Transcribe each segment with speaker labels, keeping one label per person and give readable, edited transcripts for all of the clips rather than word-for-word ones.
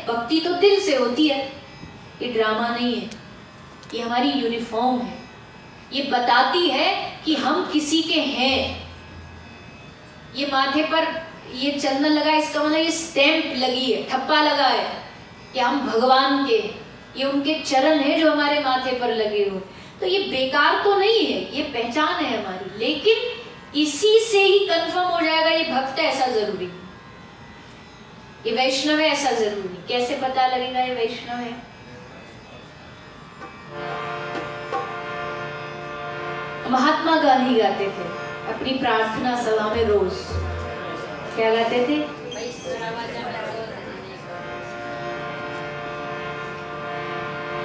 Speaker 1: भक्ति तो दिल से होती है, ये ड्रामा नहीं है, ये हमारी यूनिफॉर्म है, ये बताती है कि हम किसी के हैं। ये माथे पर ये चंदन लगा, इसका मतलब ये स्टैंप लगी है, ठप्पा लगा है कि हम भगवान के, ये उनके चरण है जो हमारे माथे पर लगे हुए। तो ये बेकार तो नहीं है, ये पहचान है हमारी, लेकिन इसी से ही कंफर्म हो जाएगा ये भक्त है ऐसा जरूरी, ये वैष्णव है ऐसा जरूरी। कैसे पता लगेगा ये वैष्णव है? महात्मा गांधी गाते थे अपनी प्रार्थना सभा में रोज, क्या गाते थे?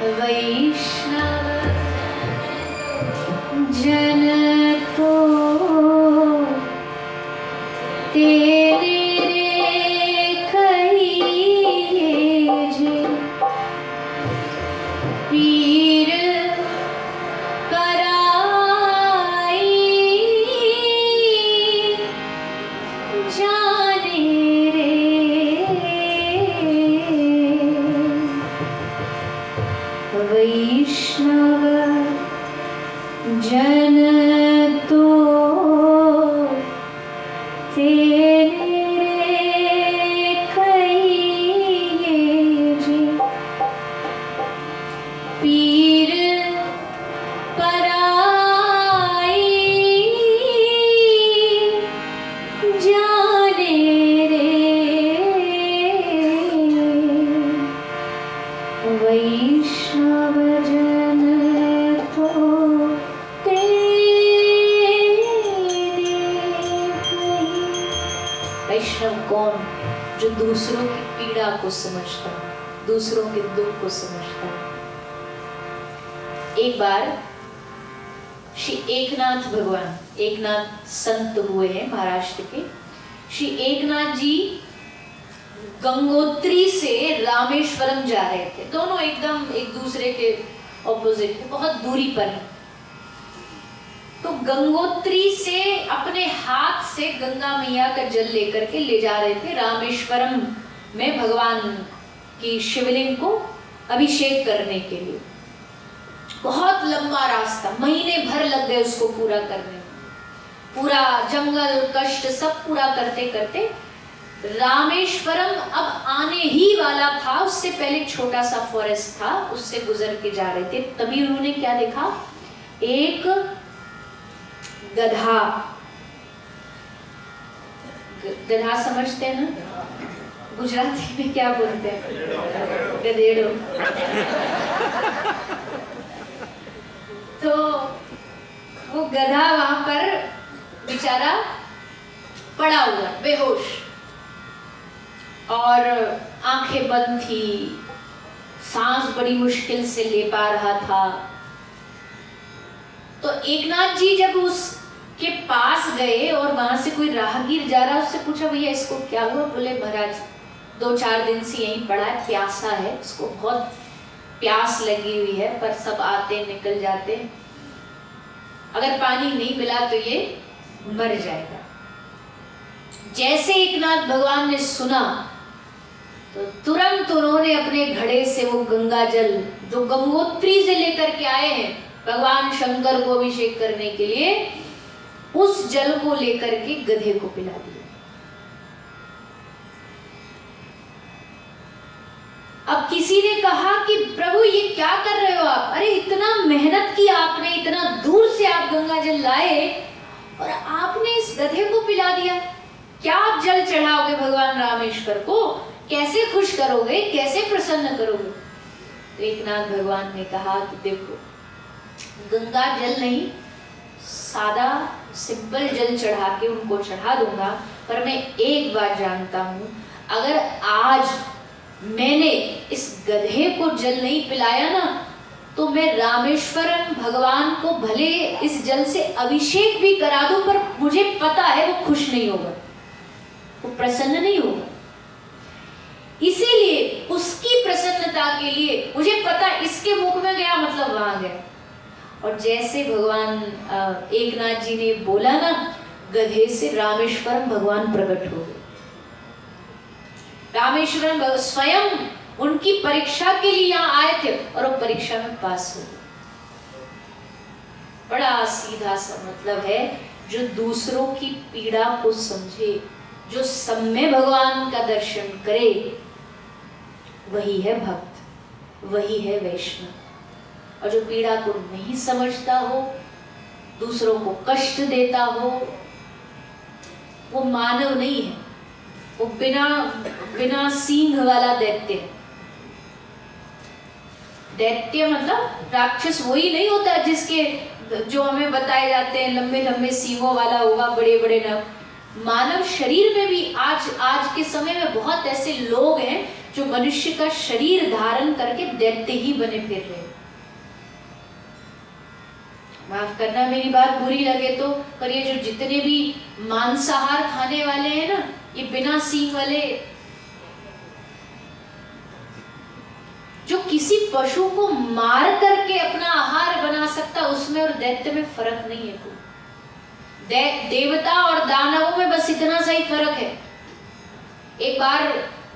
Speaker 1: वैष्णव जन को तेरे पीर पराई जाने रे, वैष्णव जन तो तेरे पीर पराई जाने रे, वैष्णव जन तो वैष्णव कौन? जो दूसरों की पीड़ा को समझता है, दूसरों के दुख को समझता है। एक बार श्री एकनाथ भगवान, एकनाथ संत हुए हैं महाराष्ट्र के, श्री एकनाथ जी गंगोत्री से रामेश्वरम जा रहे थे। दोनों एकदम एक दूसरे के ऑपोजिट है, बहुत दूरी पर है। तो गंगोत्री से अपने हाथ से गंगा मैया का जल लेकर के ले जा रहे थे रामेश्वरम में भगवान की शिवलिंग को अभिषेक करने के लिए। बहुत लंबा रास्ता, महीने भर लग गए उसको पूरा करने में, पूरा जंगल कष्ट सब पूरा करते करते रामेश्वरम अब आने ही वाला था। उससे पहले छोटा सा फॉरेस्ट था, उससे गुजर के जा रहे थे। तभी उन्होंने क्या देखा? एक गधा, गधा समझते हैं ना, गुजराती में क्या बोलते हैं? गधेड़ो। तो वो गधा वहां पर बेचारा पड़ा हुआ बेहोश और आंखें बंद थी, सांस बड़ी मुश्किल से ले पा रहा था। तो एकनाथ जी जब उसके पास गए और वहां से कोई राहगीर जा रहा, उससे पूछा भैया इसको क्या हुआ? बोले महाराज 2-4 दिन से यहीं पड़ा है, प्यासा है, इसको बहुत प्यास लगी हुई है, पर सब आते निकल जाते, अगर पानी नहीं मिला तो ये मर जाएगा। जैसे एकनाथ भगवान ने सुना तो तुरंत उन्होंने अपने घड़े से वो गंगा जल जो गंगोत्री से लेकर के आए हैं भगवान शंकर को अभिषेक करने के लिए, उस जल को लेकर के गधे को पिला दिया। अब किसी ने कहा कि प्रभु ये क्या कर रहे हो आप? अरे इतना मेहनत की आपने, इतना दूर से आप गंगा जल लाए और आपने इस गधे को पिला दिया, क्या आप जल चढ़ाओगे भगवान रामेश्वर को? कैसे खुश करोगे, कैसे प्रसन्न करोगे? तो एकनाथ भगवान ने कहा कि देखो, गंगा जल नहीं, सादा सिंपल जल चढ़ा के उनको चढ़ा दूंगा, पर मैं एक बात जानता हूं, अगर आज मैंने इस गधे को जल नहीं पिलाया ना, तो मैं रामेश्वरम भगवान को भले इस जल से अभिषेक भी करा दूं, पर मुझे पता है वो खुश नहीं होगा, वो प्रसन्न नहीं होगा। इसीलिए उसकी प्रसन्नता के लिए मुझे पता इसके मुख में गया मतलब वहां गया। और जैसे भगवान एकनाथ जी ने बोला ना, गधे से रामेश्वरम भगवान प्रकट हो गए। रामेश्वरम स्वयं उनकी परीक्षा के लिए यहाँ आए थे और वो परीक्षा में पास हो गए। बड़ा सीधा सा मतलब है, जो दूसरों की पीड़ा को समझे, जो सम्य भगवान का दर्शन करे, वही है भक्त, वही है वैष्णव। और जो पीड़ा को नहीं समझता हो, दूसरों को कष्ट देता हो, वो मानव नहीं है, वो बिना सींग वाला दैत्य है। दैत्य मतलब राक्षस वही नहीं होता जिसके, जो हमें बताए जाते हैं लंबे लंबे सींगों वाला होगा, बड़े बड़े नख। मानव शरीर में भी आज के समय में बहुत ऐसे लोग हैं जो मनुष्य का शरीर धारण करके दैत्य ही बने फिर रहे। माफ करना मेरी बात बुरी लगे तो, पर ये जो जितने भी मांसाहार खाने वाले हैं ना, ये बिना सींग वाले, जो किसी पशु को मार करके अपना आहार बना सकता, उसमें और दैत्य में फर्क नहीं है कोई। देवता और दानवों में बस इतना सा ही फर्क है। एक बार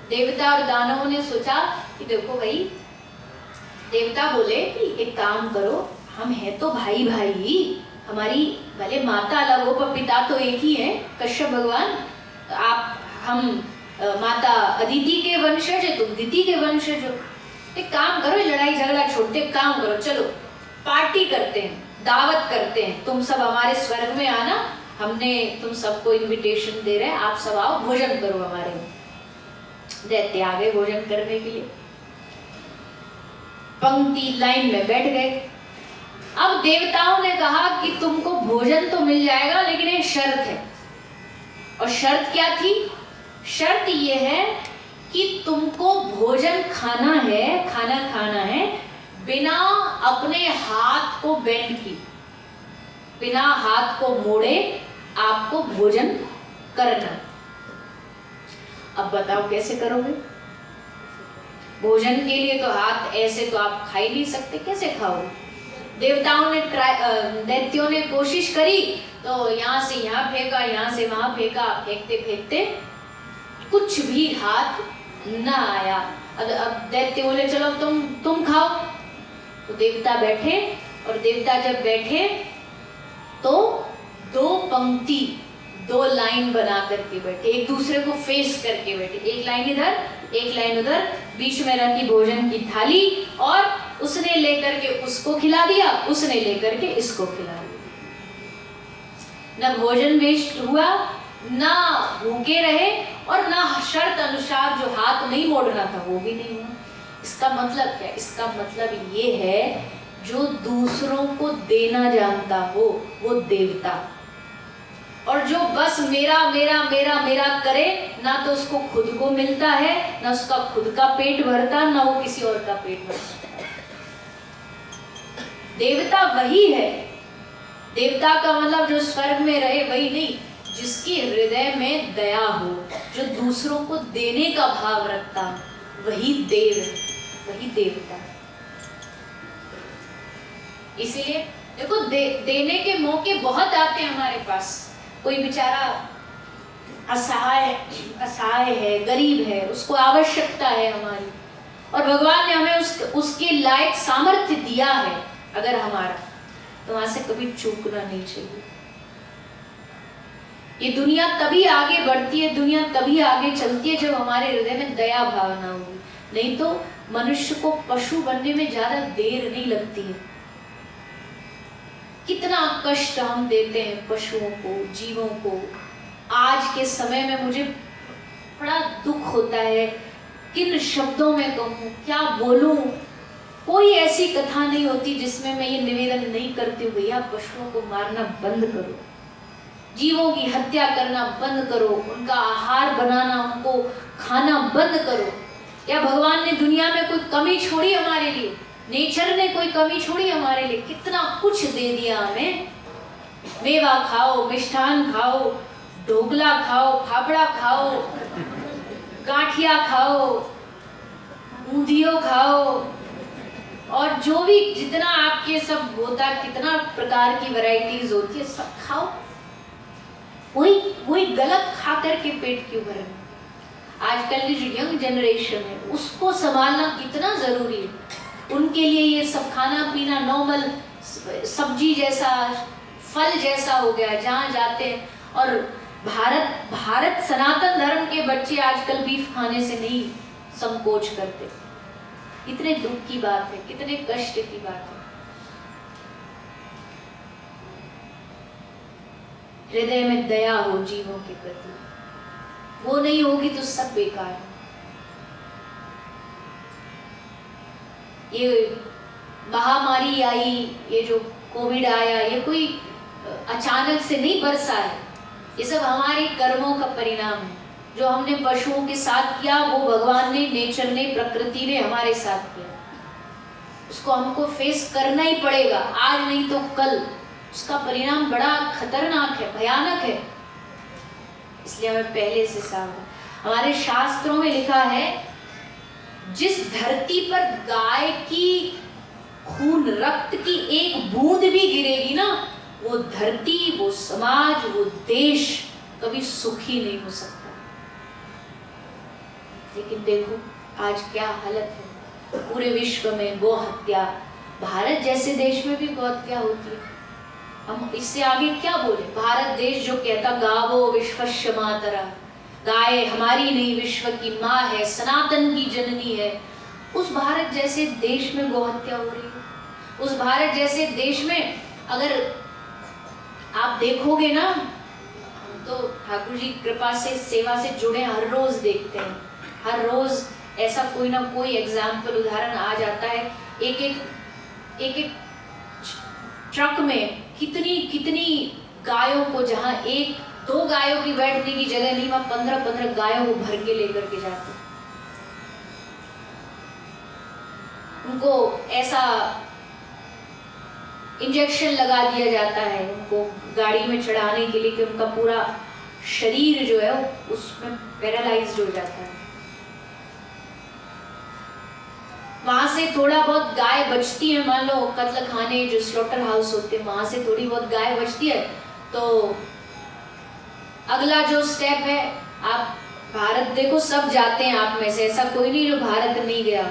Speaker 1: देवता और दानवों ने सोचा कि देखो भाई, देवता बोले कि एक काम करो, हम हैं तो भाई भाई, हमारी भले माता अलग हो पर पिता तो एक ही है, कश्यप भगवान। हम माता अदिति के वंशज है, तुम दिति के वंशज हो। एक काम करो, लड़ाई झगड़ा छोड़ते, काम करो, चलो पार्टी करते हैं, दावत करते हैं, तुम सब हमारे स्वर्ग में आना, हमने तुम सबको इनविटेशन दे रहे हैं, आप सब आओ भोजन करो हमारे में। दैत्य आ गए भोजन करने के लिए, पंक्ति लाइन में बैठ गए। अब देवताओं ने कहा कि तुमको भोजन तो मिल जाएगा, लेकिन एक शर्त है। और शर्त क्या थी? शर्त ये है कि तुमको भोजन खाना है बिना अपने हाथ को बेंड की, बिना हाथ को मोड़े आपको भोजन करना। अब बताओ कैसे करोगे? भोजन के लिए तो हाथ ऐसे तो आप खा ही नहीं सकते, कैसे खाओगे? देवताओं ने दैत्यों ने कोशिश करी, तो यहाँ से यहाँ फेंका, यहाँ से वहां फेंका, फेंकते फेंकते कुछ भी हाथ न आया। अब दैत्य बोले चलो तुम खाओ। तो देवता बैठे, और देवता जब बैठे तो दो पंक्ति, दो लाइन बना करके बैठे, एक दूसरे को फेस करके बैठे, एक लाइन इधर एक लाइन उधर, बीच में रखी भोजन की थाली, और उसने लेकर के उसको खिला दिया, उसने लेकर के इसको खिला दिया। न भोजन वेस्ट हुआ, ना भूखे रहे, और ना शर्त अनुसार जो हाथ नहीं मोड़ना था वो भी नहीं हुआ। इसका मतलब क्या? इसका मतलब ये है, जो दूसरों को देना जानता हो वो देवता, और जो बस मेरा मेरा मेरा मेरा करे, ना तो उसको खुद को मिलता है, ना उसका खुद का पेट भरता, ना वो किसी और का पेट भरता। देवता वही है। देवता का मतलब जो स्वर्ग में रहे वही नहीं, जिसके हृदय में दया हो, जो दूसरों को देने का भाव रखता, वही देव है, वही देवता। इसीलिए देखो, देने के मौके बहुत आते हैं हमारे पास। कोई बेचारा असहाय है, गरीब है, उसको आवश्यकता है हमारी, और भगवान ने हमें उसके लायक सामर्थ्य दिया है अगर हमारा, तो वहां से कभी चूकना नहीं चाहिए। ये दुनिया तभी आगे बढ़ती है, दुनिया तभी आगे चलती है जब हमारे हृदय में दया भावना होगी। नहीं तो मनुष्य को पशु बनने में ज्यादा देर नहीं लगती है। कितना कष्ट हम देते हैं पशुओं को, जीवों को। आज के समय में मुझे बड़ा दुख होता है, किन शब्दों में कहूँ, क्या बोलूं। कोई ऐसी कथा नहीं होती जिसमें मैं ये निवेदन नहीं करती हूँ, भैया पशुओं को मारना बंद करो, जीवों की हत्या करना बंद करो, उनका आहार बनाना, उनको खाना बंद करो। या भगवान ने दुनिया में कोई कमी छोड़ी हमारे लिए? नेचर ने कोई कमी छोड़ी हमारे लिए? कितना कुछ दे दिया हमें। मेवा खाओ, मिष्ठान खाओ, ढोकला खाओ, फाफड़ा खाओ, गांठिया खाओ, ऊंधियो खाओ, और जो भी जितना आपके सब होता, कितना प्रकार की वैरायटीज होती है, सब खाओ। वही गलत खा करके पेट क्यों भरना? आजकल की जो यंग जनरेशन है उसको संभालना कितना जरूरी है। उनके लिए ये सब खाना पीना नॉर्मल सब्जी जैसा, फल जैसा हो गया जहाँ जाते हैं। और भारत सनातन धर्म के बच्चे आजकल बीफ खाने से नहीं संकोच करते। कितने दुख की बात है, कितने कष्ट की बात है। हृदय में दया हो जीवों के प्रति, वो नहीं होगी तो सब बेकार है। ये महामारी आई, ये जो कोविड आया, ये कोई अचानक से नहीं बरसा है। ये सब हमारे कर्मों का परिणाम है। जो हमने पशुओं के साथ किया वो भगवान ने, नेचर ने, प्रकृति ने हमारे साथ किया। उसको हमको फेस करना ही पड़ेगा, आज नहीं तो कल। उसका परिणाम बड़ा खतरनाक है, भयानक है। इसलिए हमें पहले से सावधान। हमारे शास्त्रों में लिखा है, जिस धरती पर गाय की खून, रक्त की एक बूंद भी गिरेगी ना, वो धरती, वो समाज, वो देश कभी सुखी नहीं हो सकता। लेकिन देखो आज क्या हालत है पूरे विश्व में। गौ हत्या, भारत जैसे देश में भी गौ हत्या होती है। हम इससे आगे क्या बोले? भारत देश जो कहता गावो विश्वस्य मातरः, गाय हमारी नहीं विश्व की माँ है, सनातन की जननी है। उस भारत जैसे देश में गौ हत्या हो रही है। उस भारत जैसे देश में अगर आप देखोगे ना, हम तो ठाकुर जी कृपा से, सेवा से जुड़े, हर रोज देखते हैं। हर रोज ऐसा कोई ना कोई एग्जाम्पल, उदाहरण आ जाता है। एक ट्रक में कितनी गायों को, जहाँ एक दो गायों की बैठने की जगह नहीं, वहां 15 गायों को भर के लेकर के जाते। उनको ऐसा इंजेक्शन लगा दिया जाता है उनको गाड़ी में चढ़ाने के लिए कि उनका पूरा शरीर जो है उसमें पैरालाइज्ड हो जाता है। वहां से थोड़ा बहुत गाय बचती है, मान लो कत्ल खाने जो स्लॉटर हाउस होते हैं वहां से थोड़ी बहुत गाय बचती है, तो अगला जो स्टेप है, आप भारत देखो, सब जाते हैं आप में से, ऐसा कोई नहीं जो भारत नहीं गया,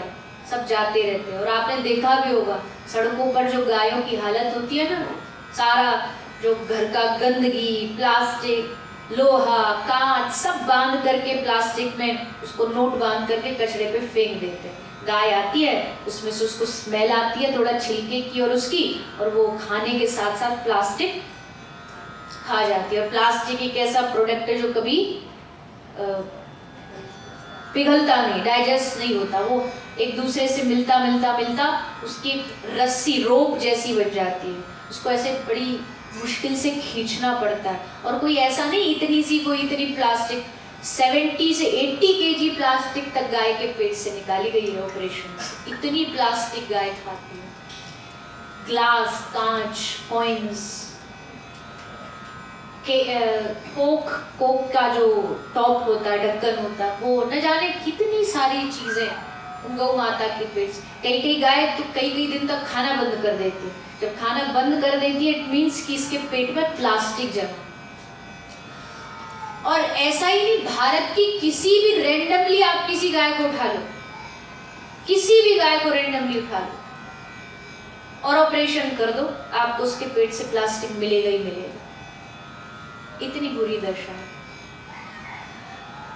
Speaker 1: सब जाते रहते हैं। और आपने देखा भी होगा सड़कों पर जो गायों की हालत होती है ना, सारा जो घर का गंदगी, प्लास्टिक, लोहा, कांच सब बांध करके प्लास्टिक में उसको नोट बांध करके कचरे पे फेंक देते हैं। गाय आती है, उसमें से उसको स्मेल आती है थोड़ा छिलके की और उसकी, और वो खाने के साथ साथ प्लास्टिक खा जाती है। और प्लास्टिक एक ऐसा प्रोडक्ट है जो कभी पिघलता नहीं, डाइजेस्ट नहीं होता, वो एक दूसरे से मिलता उसकी रस्सी, रोप जैसी बन जाती है, उसको ऐसे बड़ी मुश्किल से खींचना पड़ता है। और कोई ऐसा नहीं इतनी प्लास्टिक 70 से 80 केजी प्लास्टिक तक गाय के पेट से निकाली गई है ऑपरेशन से। इतनी प्लास्टिक गाय खाती है। ग्लास, कांच, कॉइन्स, कोक का जो टॉप होता है, ढक्कन होता है, वो न जाने कितनी सारी चीजें गौ माता के पेट से। कई गाय तो कई दिन तक खाना बंद कर देती है। जब खाना बंद कर देती है इट मीन्स कि इसके पेट में प्लास्टिक जमा। और ऐसा ही नहीं, भारत की किसी भी रैंडमली आप किसी गाय को उठा लो, किसी भी गाय को रैंडमली उठा लो और ऑपरेशन कर दो, आपको उसके पेट से प्लास्टिक मिलेगा ही मिलेगा। इतनी बुरी दशा है।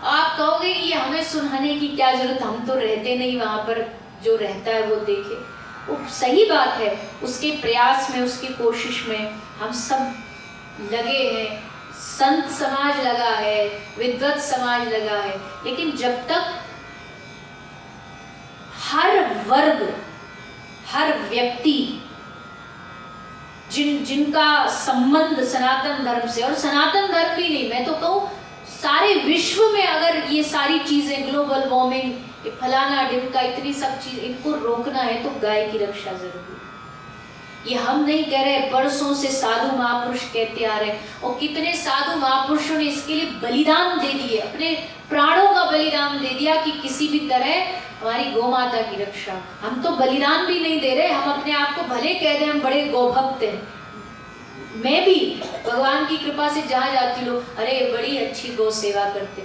Speaker 1: आप कहोगे ये हमें सुनाने की क्या जरूरत, हम तो रहते नहीं वहां पर, जो रहता है वो देखे। वो सही बात है, उसके प्रयास में, उसकी कोशिश में हम सब लगे हैं, संत समाज लगा है, विद्वत समाज लगा है। लेकिन जब तक हर वर्ग, हर व्यक्ति जिनका संबंध सनातन धर्म से, और सनातन धर्म भी नहीं, मैं तो कहूँ सारे विश्व में अगर ये सारी चीजें, ग्लोबल वार्मिंग, फलाना ढिमका, इतनी सब चीज, इनको रोकना है तो गाय की रक्षा जरूरी है। ये हम नहीं कह रहे, बरसों से साधु महापुरुष कहते आ रहे, और कितने साधु महापुरुषों ने इसके लिए बलिदान दे दिए, अपने प्राणों का बलिदान दे दिया कि किसी भी तरह हमारी गौ माता की रक्षा। हम तो बलिदान भी नहीं दे रहे, हम अपने आप को भले कह दें हम बड़े गौभक्त हैं। मैं भी भगवान की कृपा से जहाँ जाती हूँ, अरे बड़ी अच्छी गौ सेवा करते।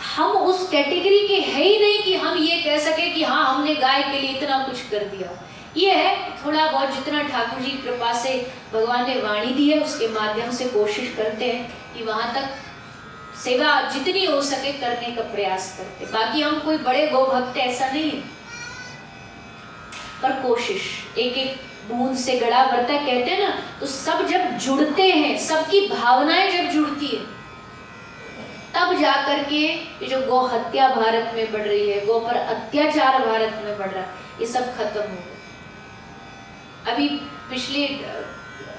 Speaker 1: हम उस कैटेगरी के है ही नहीं कि हम ये कह सके कि हाँ हमने गाय के लिए इतना कुछ कर दिया। ये है थोड़ा बहुत जितना ठाकुर जी की कृपा से भगवान ने वाणी दी है उसके माध्यम से कोशिश करते हैं कि वहां तक सेवा जितनी हो सके करने का प्रयास करते। बाकी हम कोई बड़े गौ भक्त ऐसा नहीं है, पर कोशिश एक एक बूंद से गड़ा भरता कहते हैं ना। तो सब जब जुड़ते हैं, सबकी भावनाएं जब जुड़ती है, तब जाकर के ये जो गौ हत्या भारत में बढ़ रही है, गौ पर अत्याचार भारत में बढ़ रहा है, ये सब खत्म हो गया। अभी पिछले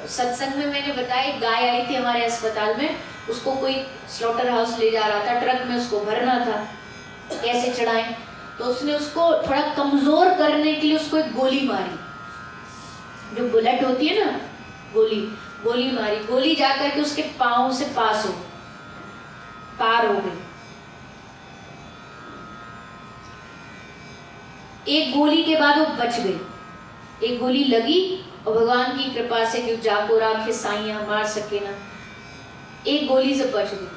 Speaker 1: सत्संग में मैंने बताया गाय आई थी हमारे अस्पताल में, उसको कोई स्लॉटर हाउस ले जा रहा था, ट्रक में उसको भरना था, कैसे चढ़ाएं, तो उसने उसको थोड़ा कमजोर करने के लिए उसको एक गोली मारी, जो बुलेट होती है ना, गोली मारी, गोली जाकर के उसके पांव से पार हो गई। एक गोली के बाद वो बच गई, एक गोली लगी और भगवान की कृपा से कि जाको राखे साइया मार सके ना, एक गोली से बच गई।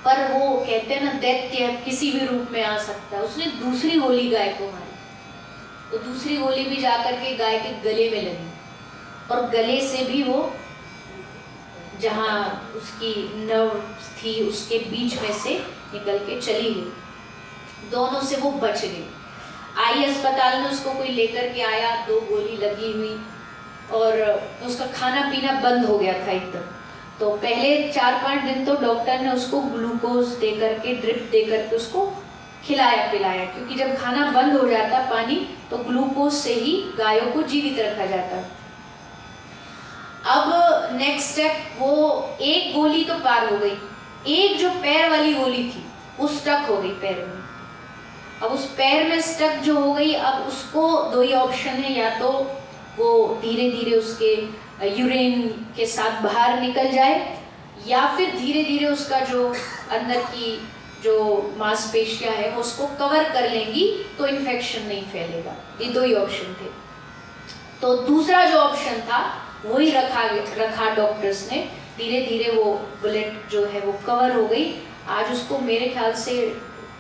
Speaker 1: पर वो कहते हैं ना दैत्य किसी भी रूप में आ सकता है, उसने दूसरी गोली गाय को मारी, तो दूसरी गोली भी जाकर के गाय के गले में लगी और गले से भी वो जहां उसकी नर्व थी उसके बीच में से निकल के चली गई, दोनों से वो बच गई। आई अस्पताल में, उसको कोई लेकर के आया, 2 गोली लगी हुई और उसका खाना पीना बंद हो गया था एकदम। तो पहले 4-5 दिन तो डॉक्टर ने उसको ग्लूकोज दे करके, ड्रिप दे करके उसको खिलाया पिलाया, क्योंकि जब खाना बंद हो जाता पानी तो ग्लूकोज से ही गायों को जीवित रखा जाता। अब नेक्स्ट स्टेप, वो एक गोली तो पार हो गई, एक जो पैर वाली गोली थी वो स्टक हो गई पैर में। अब उस पैर में स्टक जो हो गई, अब उसको 2 ही ऑप्शन है, या तो वो धीरे धीरे उसके यूरिन के साथ बाहर निकल जाए, या फिर धीरे धीरे उसका जो अंदर की जो मांसपेशियां है वो उसको कवर कर लेंगी तो इन्फेक्शन नहीं फैलेगा। ये 2 ही ऑप्शन थे। तो दूसरा जो ऑप्शन था वही रखा डॉक्टर्स ने। धीरे धीरे वो बुलेट जो है वो कवर हो गई। आज उसको मेरे ख्याल से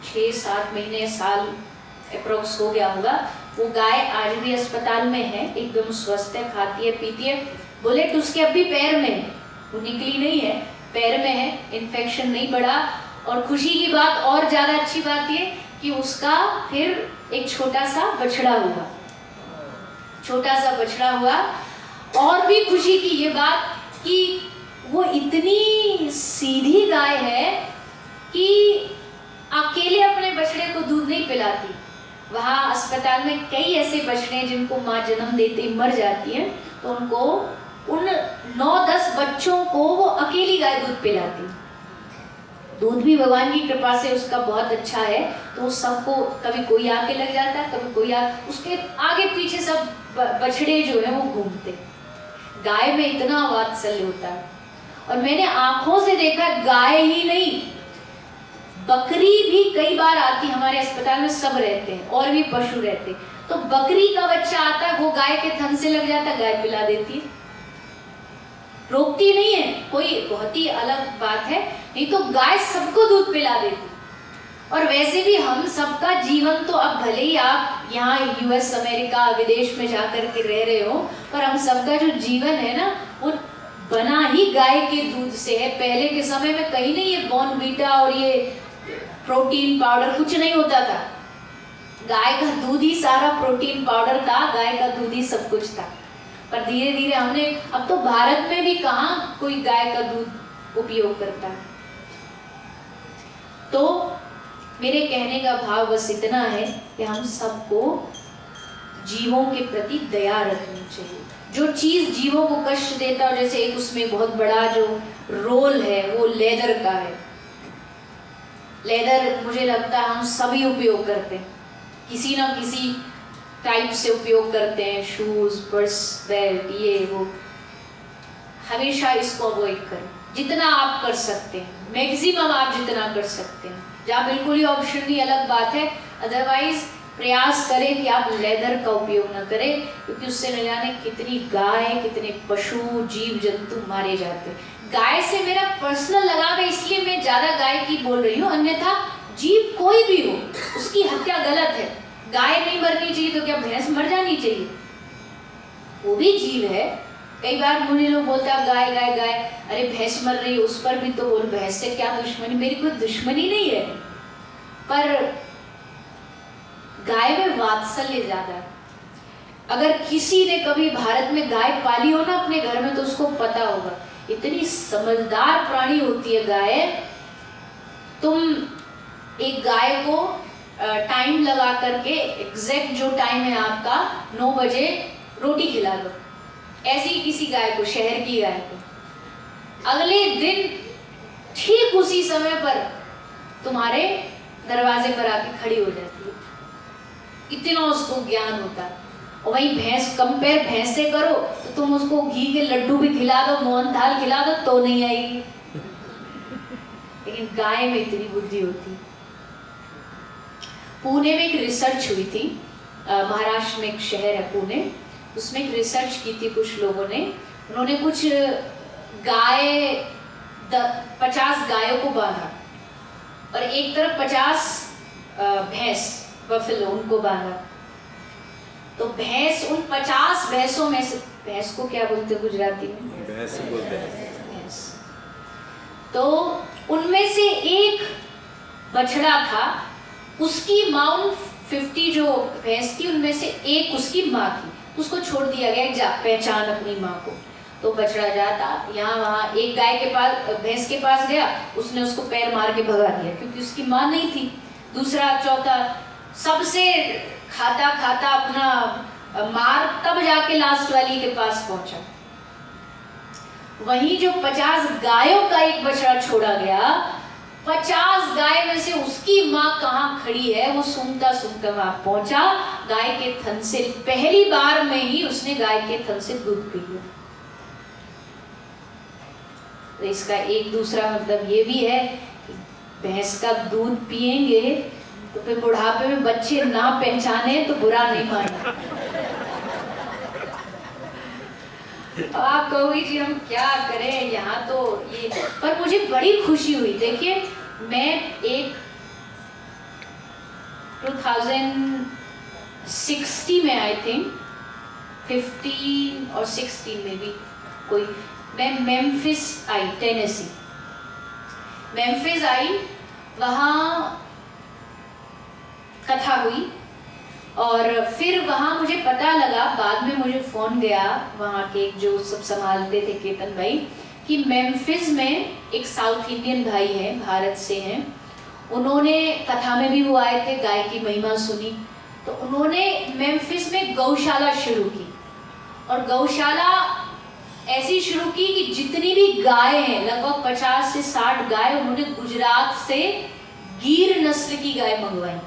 Speaker 1: 6-7 महीने, साल अप्रोक्स हो गया होगा। वो गाय आज भी अस्पताल में है, एकदम स्वस्थ है, खाती है पीती है। बुलेट उसके अब भी पैर में है, वो निकली नहीं है, पैर में है, इन्फेक्शन नहीं बढ़ा। और खुशी की बात, और ज़्यादा अच्छी बात ये कि उसका फिर एक छोटा सा बछड़ा हुआ। और भी खुशी की ये बात कि वो इतनी सीधी गाय है कि अकेले अपने बछड़े को दूध नहीं पिलाती। वहाँ अस्पताल में कई ऐसे बछड़े हैं जिनको माँ जन्म देते ही मर जाती है, तो उनको उन 9-10 बच्चों को वो अकेली गाय दूध पिलाती। दूध भी भगवान की कृपा से उसका बहुत अच्छा है, तो सबको कभी कोई आके लग जाता है, कभी कोई उसके आगे पीछे सब बछड़े जो है वो घूमते। गाय में इतना वात्सल्य होता है। और मैंने आंखों से देखा, गाय ही नहीं, बकरी भी कई बार आती हमारे अस्पताल में, सब रहते हैं और भी पशु रहते हैं। तो बकरी का बच्चा आता है, वो गाय के थन से लग जाता है, गाय पिला देती है, रोकती नहीं है। कोई बहुत ही अलग बात है, नहीं तो गाय सबको दूध पिला देती। और वैसे भी हम सबका जीवन तो, अब भले ही आप यहाँ US अमेरिका विदेश में जाकर के रह रहे हो, पर हम सबका जो जीवन है ना वो बना ही गाय के दूध से है। पहले के समय में कहीं नहीं ये बॉर्नवीटा और ये प्रोटीन पाउडर कुछ नहीं होता था। गाय का दूध ही सारा प्रोटीन पाउडर था, गाय का दूध ही सब कुछ था। पर धीरे धीरे हमने, अब तो भारत में भी कहाँ कोई गाय का दूध उपयोग करता है। तो मेरे कहने का भाव बस इतना है कि हम सबको जीवों के प्रति दया रखनी चाहिए। जो चीज जीवों को कष्ट देता है, जैसे एक उसमें बहुत बड़ा जो रोल है वो लेदर का है। लेदर मुझे लगता है हम सभी उपयोग करते हैं, किसी ना किसी टाइप से उपयोग करते हैं, शूज, पर्स, बेल्ट, ये वो। हमेशा इसको अवॉइड करें जितना आप कर सकते हैं, मैक्सिमम आप जितना कर सकते हैं। जहाँ बिल्कुल ही ऑप्शन नहीं अलग बात है, अदरवाइज प्रयास करें कि आप लेदर का उपयोग न करें, क्योंकि उससे न जाने कितनी गाय, कितने पशु, जीव जंतु मारे जाते हैं। गाय से मेरा पर्सनल लगाव है, इसलिए मैं ज्यादा गाय की बोल रही हूँ, अन्यथा जीव कोई भी हो उसकी हत्या गलत है। गाय नहीं मरनी चाहिए तो क्या भैंस मर जानी चाहिए? वो भी जीव है। कई बार मुझे लोग बोलते हैं गाय गाय गाय, अरे भैंस मर रही है उस पर भी तो बोल, भैंस से क्या दुश्मनी? मेरी कोई दुश्मनी नहीं है, पर गाय में वात्सल्य ज्यादा है। अगर किसी ने कभी भारत में गाय पाली हो ना अपने घर में तो उसको पता होगा, इतनी समझदार प्राणी होती है गाय। तुम एक गाय को टाइम लगा करके, एग्जैक्ट जो टाइम है आपका 9 बजे रोटी खिला दो, ऐसी ही किसी गाय को, शहर की गाय को, अगले दिन ठीक उसी समय पर तुम्हारे दरवाजे पर आके खड़ी हो जाती है। इतना उसको ज्ञान होता है। और वही भैंस, कंपेयर भैंस से करो तो तुम उसको घी के लड्डू भी खिला दो, मोहनथाल खिला दो तो नहीं आएगी, लेकिन गाय में इतनी बुद्धि होती। पुणे में एक रिसर्च हुई थी, महाराष्ट्र में एक शहर है पुणे, उसमें एक रिसर्च की थी कुछ लोगों ने। उन्होंने कुछ 50 गायों को बांधा और एक तरफ 50 भैंस, बफेलो, उनको बांधा। तो भैंस, उन 50 भैंसों में से, भैंस को क्या बोलते गुजराती में?
Speaker 2: भैंस बोलते हैं।
Speaker 1: भैंस। तो उनमें से एक बछड़ा था, उसकी माँ, उन 50 जो भैंस थी उनमें से एक उसकी माँ थी, उसको छोड़ दिया गया, जा पहचान अपनी माँ को। तो बछड़ा जाता यहाँ वहाँ, एक गाय के पास, भैंस के पास गया, उसने उसको पैर मार के भगा दिया क्योंकि उसकी माँ नहीं थी। दूसरा, चौथा, सबसे खाता खाता अपना मार, तब जाके लास्ट वाली के पास पहुंचा। वहीं जो 50 गायों का एक बछड़ा छोड़ा गया, 50 गाय में से उसकी माँ कहाँ खड़ी है वो सूंघता सूंघता वहां पहुंचा, गाय के थन से, पहली बार में ही उसने गाय के थन से दूध पी लिया। तो इसका एक दूसरा मतलब ये भी है कि भैंस का दूध पिएंगे तो फिर बुढ़ापे में बच्चे ना पहचाने तो बुरा नहीं माने। आप कहोगे कि हम क्या करें यहाँ तो ये, पर मुझे बड़ी खुशी हुई। देखिए, मैं एक 2060 में, आई थिंक 15 और 16 में भी कोई, मैं मेम्फिस आई, टेनेसी मेम्फिस आई, वहाँ कथा हुई और फिर वहाँ मुझे पता लगा, बाद में मुझे फोन गया वहाँ के जो सब संभालते थे, केतन भाई, कि मेम्फिस में एक साउथ इंडियन भाई हैं, भारत से हैं, उन्होंने कथा में भी वो आए थे, गाय की महिमा सुनी, तो उन्होंने मेम्फिस में गौशाला शुरू की। और गौशाला ऐसी शुरू की कि जितनी भी गाय हैं, लगभग 50 से 60 गाय, उन्होंने गुजरात से गिर नस्ल की गाय मंगवाई,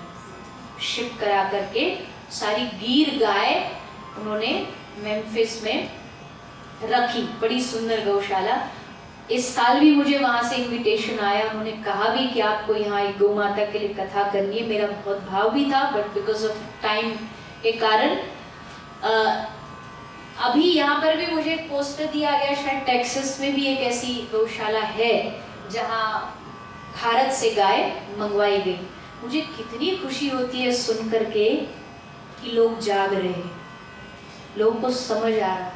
Speaker 1: शिप करा करके सारी गिर गाय उन्होंने मेम्फिस में रखी। बड़ी सुंदर गौशाला। इस साल भी मुझे वहां से इनविटेशन आया, उन्होंने कहा भी कि आपको यहाँ एक गौ माता के लिए कथा करनी है। मेरा बहुत भाव भी था, बट बिकॉज ऑफ टाइम के कारण अभी यहाँ पर भी मुझे एक पोस्टर दिया गया, शायद टेक्सास में भी एक ऐसी गौशाला है जहाँ भारत से गाय मंगवाई गई। मुझे कितनी खुशी होती है सुन करके कि लोग जाग रहे हैं, लोगों को समझ आ रहा है।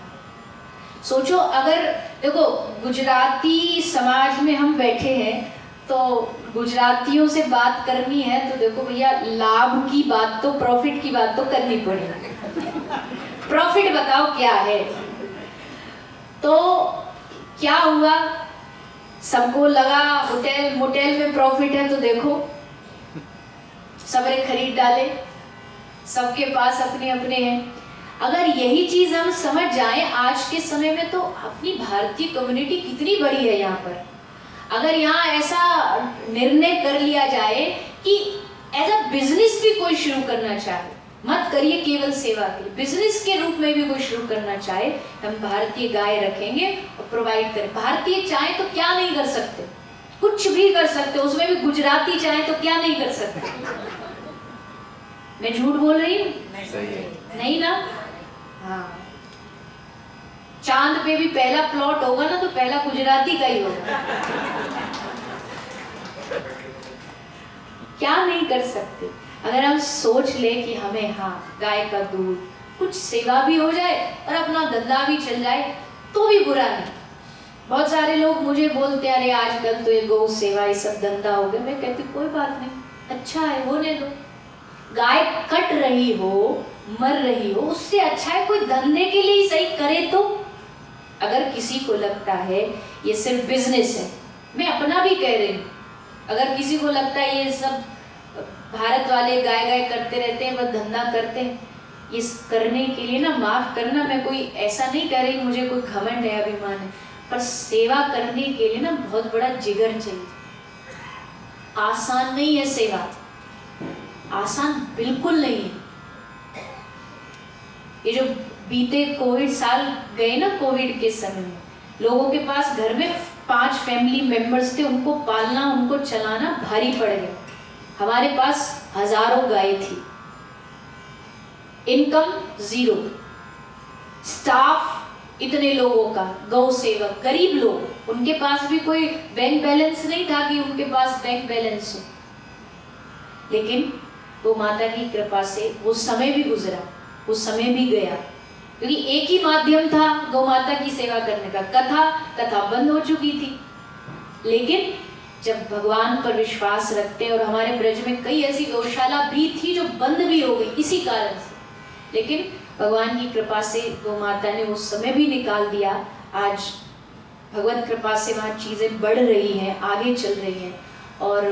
Speaker 1: सोचो, अगर देखो गुजराती समाज में हम बैठे हैं तो गुजरातियों से बात करनी है तो देखो भैया, लाभ की बात तो, प्रॉफिट की बात तो करनी पड़ेगी। प्रॉफिट बताओ क्या है। तो क्या हुआ, सबको लगा होटल में प्रॉफिट है, तो देखो सबने खरीद डाले, सबके पास अपने अपने हैं। अगर यही चीज हम समझ जाएं आज के समय में, तो अपनी भारतीय कम्युनिटी कितनी बड़ी है यहाँ पर। अगर यहाँ ऐसा निर्णय कर लिया जाए कि एज अ बिजनेस भी कोई शुरू करना चाहे, मत करिए केवल सेवा के लिए, बिजनेस के रूप में भी कोई शुरू करना चाहे, हम भारतीय गाय रखेंगे और प्रोवाइड करें। भारतीय चाहे तो क्या नहीं कर सकते, कुछ भी कर सकते, उसमें भी गुजराती चाहे तो क्या नहीं कर सकते। मैं झूठ बोल रही हूँ? नहीं ना? हाँ। चांद पे भी पहला प्लॉट होगा ना तो पहला गुजराती का ही होगा। क्या नहीं कर सकते अगर हम सोच ले कि हमें हाँ गाय का दूध, कुछ सेवा भी हो जाए और अपना धंधा भी चल जाए तो भी बुरा नहीं। बहुत सारे लोग मुझे बोलते हैं अरे आजकल तो ये गौ सेवा ये सब धंधा हो गया। मैं कहती कोई बात नहीं, अच्छा है होने दो। गाय कट रही हो, मर रही हो, उससे अच्छा है कोई धंधे के लिए ही सही करे तो। अगर किसी को लगता है ये सिर्फ बिजनेस है, मैं अपना भी कह रही हूँ, अगर किसी को लगता है ये सब भारत वाले गाय गाय करते रहते हैं, वह धंधा करते हैं, इस करने के लिए ना माफ करना, मैं कोई ऐसा नहीं कह रही मुझे कोई घमंड है अभिमान है, पर सेवा करने के लिए ना बहुत बड़ा जिगर चाहिए। आसान नहीं है सेवा, आसान बिल्कुल नहीं है। ये जो बीते कोविड साल गए ना, कोविड के समय में लोगों के पास घर में 5 फैमिली मेंबर्स थे, उनको पालना उनको चलाना भारी पड़ गया। हमारे पास हजारों गाय थी, इनकम 0, स्टाफ इतने लोगों का, गौ सेवक, गरीब लोग, उनके पास भी कोई बैंक बैलेंस नहीं था कि उनके पास बैंक बैलेंस हो। लेकिन वो माता की कृपा से वो समय भी गुजरा, वो समय भी गया, क्योंकि एक ही माध्यम था गौ माता की सेवा करने का। कथा बंद हो चुकी थी, लेकिन जब भगवान पर विश्वास रखते हैं, और हमारे ब्रज में कई ऐसी गौशाला भी थी जो बंद भी हो गई इसी कारण से, लेकिन भगवान की कृपा से गौ माता ने वो समय भी निकाल दिया। आज भगवत कृपा से वहाँ चीज़ें बढ़ रही हैं, आगे चल रही हैं। और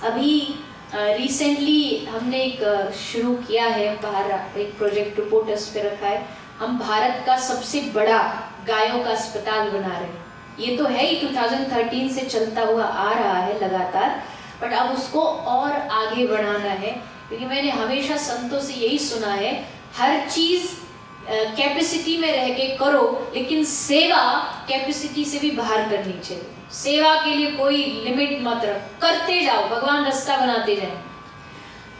Speaker 1: अभी रिसेंटली हमने एक शुरू किया है, बाहर एक प्रोजेक्ट रिपोर्टर्स पे रखा है, हम भारत का सबसे बड़ा गायों का अस्पताल बना रहे हैं। ये तो है ही, 2013 से चलता हुआ आ रहा है लगातार, बट अब उसको और आगे बढ़ाना है, क्योंकि मैंने हमेशा संतों से यही सुना है, हर चीज़ कैपेसिटी में रह के करो, लेकिन सेवा कैपेसिटी से भी बाहर करनी चाहिए। सेवा के लिए कोई लिमिट मत रख, करते जाओ, भगवान रास्ता बनाते जाए।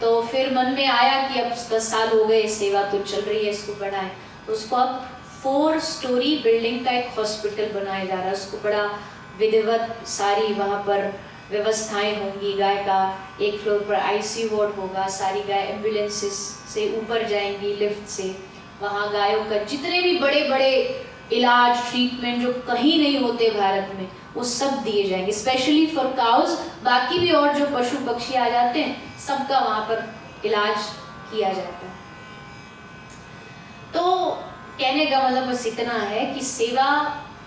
Speaker 1: तो फिर मन में आया कि अब 10 साल हो गए, सेवा तो चल रही है, इसको बढ़ाएं। तो उसको अब 4 स्टोरी बिल्डिंग का एक हॉस्पिटल बनाया जा रहा है। उसको बड़ा विधिवत सारी वहाँ पर व्यवस्थाएं होंगी। गाय का एक फ्लोर पर आईसीयू वार्ड होगा, सारी गाय एम्बुलेंसेस से ऊपर जाएंगी लिफ्ट से, वहाँ गायों का जितने भी बड़े बड़े इलाज ट्रीटमेंट जो कहीं नहीं होते भारत में, वो सब दिए जाएंगे, स्पेशली फॉर काउज। बाकी भी और जो पशु पक्षी आ जाते हैं, सबका वहाँ पर इलाज किया जाता है। तो कहने का मतलब बस इतना है कि सेवा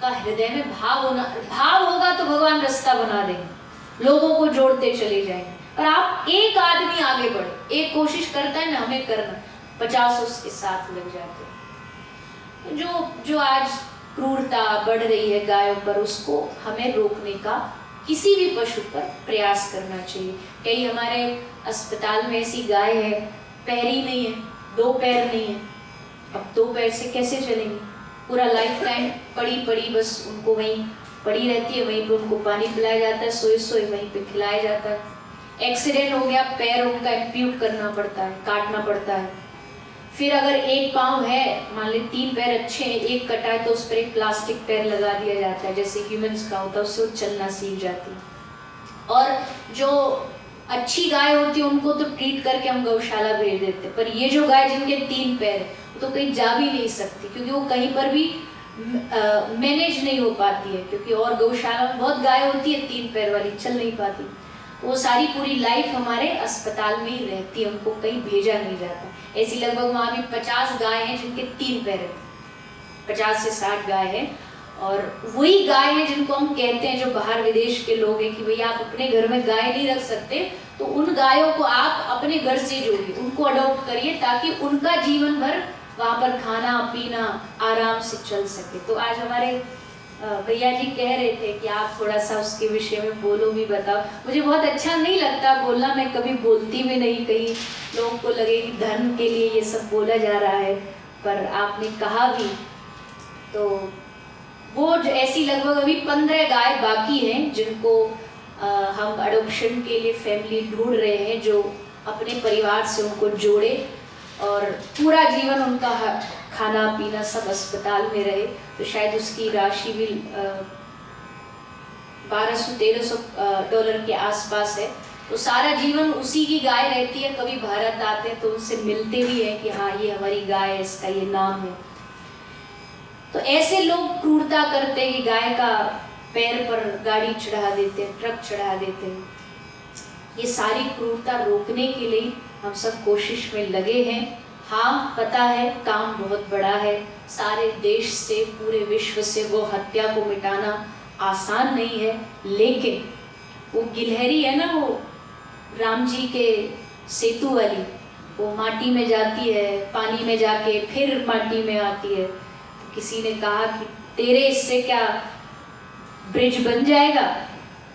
Speaker 1: का हृदय में भाव होगा तो भगवान रास्ता बना देंगे, लोगों को जोड़ते चले जाएंगे। और आप एक आदमी आगे बढ़े, एक कोशिश करता है ना हमें करना, 50 उसके साथ लग जाते हैं। जो आज क्रूरता बढ़ रही है गायों पर, उसको हमें रोकने का किसी भी पशु पर प्रयास करना चाहिए। कई हमारे अस्पताल में ऐसी गाय है, पैर ही नहीं है, 2 पैर नहीं है, अब 2 पैर से कैसे चलेंगी? पूरा लाइफ टाइम पड़ी बस उनको वहीं पड़ी रहती है, वहीं पे उनको पानी पिलाया जाता है, सोए वहीं पे खिलाया जाता है। एक्सीडेंट हो गया, पैर उनका एम्प्यूट करना पड़ता है, काटना पड़ता है। फिर अगर एक पाँव है, मान ली 3 पैर अच्छे हैं, एक कटा है, तो उस पर एक प्लास्टिक पैर लगा दिया जाता है, जैसे ह्यूमंस का होता है, उससे वो चलना सीख जाती है। और जो अच्छी गाय होती है उनको तो ट्रीट करके हम गौशाला भेज देते हैं, पर ये जो गाय जिनके 3 पैर है, वो तो कहीं जा भी नहीं सकती, क्योंकि वो कहीं पर भी मैनेज नहीं हो पाती है, क्योंकि और गौशाला में बहुत गाय होती है 3 पैर वाली, चल नहीं पाती। वो सारी पूरी लाइफ हमारे अस्पताल में ही रहती है, उनको कहीं भेजा नहीं जाता। ऐसी लगभग वहाँ भी 50 गाय हैं जिनके 3 पैर हैं, 50 से 60 गाय हैं। और वही गाय हैं जिनको हम कहते हैं, जो बाहर विदेश के लोग हैं, कि भैया आप अपने घर में गाय नहीं रख सकते, तो उन गायों को आप अपने घर से जोड़िए, उनको अडॉप्ट करिए, ताकि उनका जीवन भर वहाँ पर खाना पीना आराम से चल सके। तो आज हमारे भैया जी कह रहे थे कि आप थोड़ा सा उसके विषय में बोलो, भी बताओ। मुझे बहुत अच्छा नहीं लगता बोलना, मैं कभी बोलती भी नहीं, कहीं लोगों को लगे कि धर्म के लिए ये सब बोला जा रहा है, पर आपने कहा भी। तो वो ऐसी लगभग अभी 15 गाय बाकी हैं जिनको हम अडॉप्शन के लिए फैमिली ढूंढ रहे हैं, जो अपने परिवार से उनको जोड़े और पूरा जीवन उनका खाना पीना सब अस्पताल में रहे, तो शायद उसकी राशि भी $1200-1300 के आसपास है। तो सारा जीवन उसी की गाय रहती है। कभी भारत आते हैं तो उनसे मिलते भी हैं कि हाँ ये हमारी गाय है, इसका ये नाम है। तो ऐसे लोग क्रूरता करते हैं कि गाय का पैर पर गाड़ी चढ़ा देते हैं, ट्रक चढ़ा देते हैं। ये सारी क्रूरता रोकने के लिए हम सब कोशिश में लगे हैं। हाँ, पता है काम बहुत बड़ा है, सारे देश से, पूरे विश्व से वो हत्या को मिटाना आसान नहीं है, लेकिन वो गिलहरी है ना, वो राम जी के सेतु वाली, वो माटी में जाती है, पानी में जाके फिर माटी में आती है। तो किसी ने कहा कि तेरे इससे क्या ब्रिज बन जाएगा?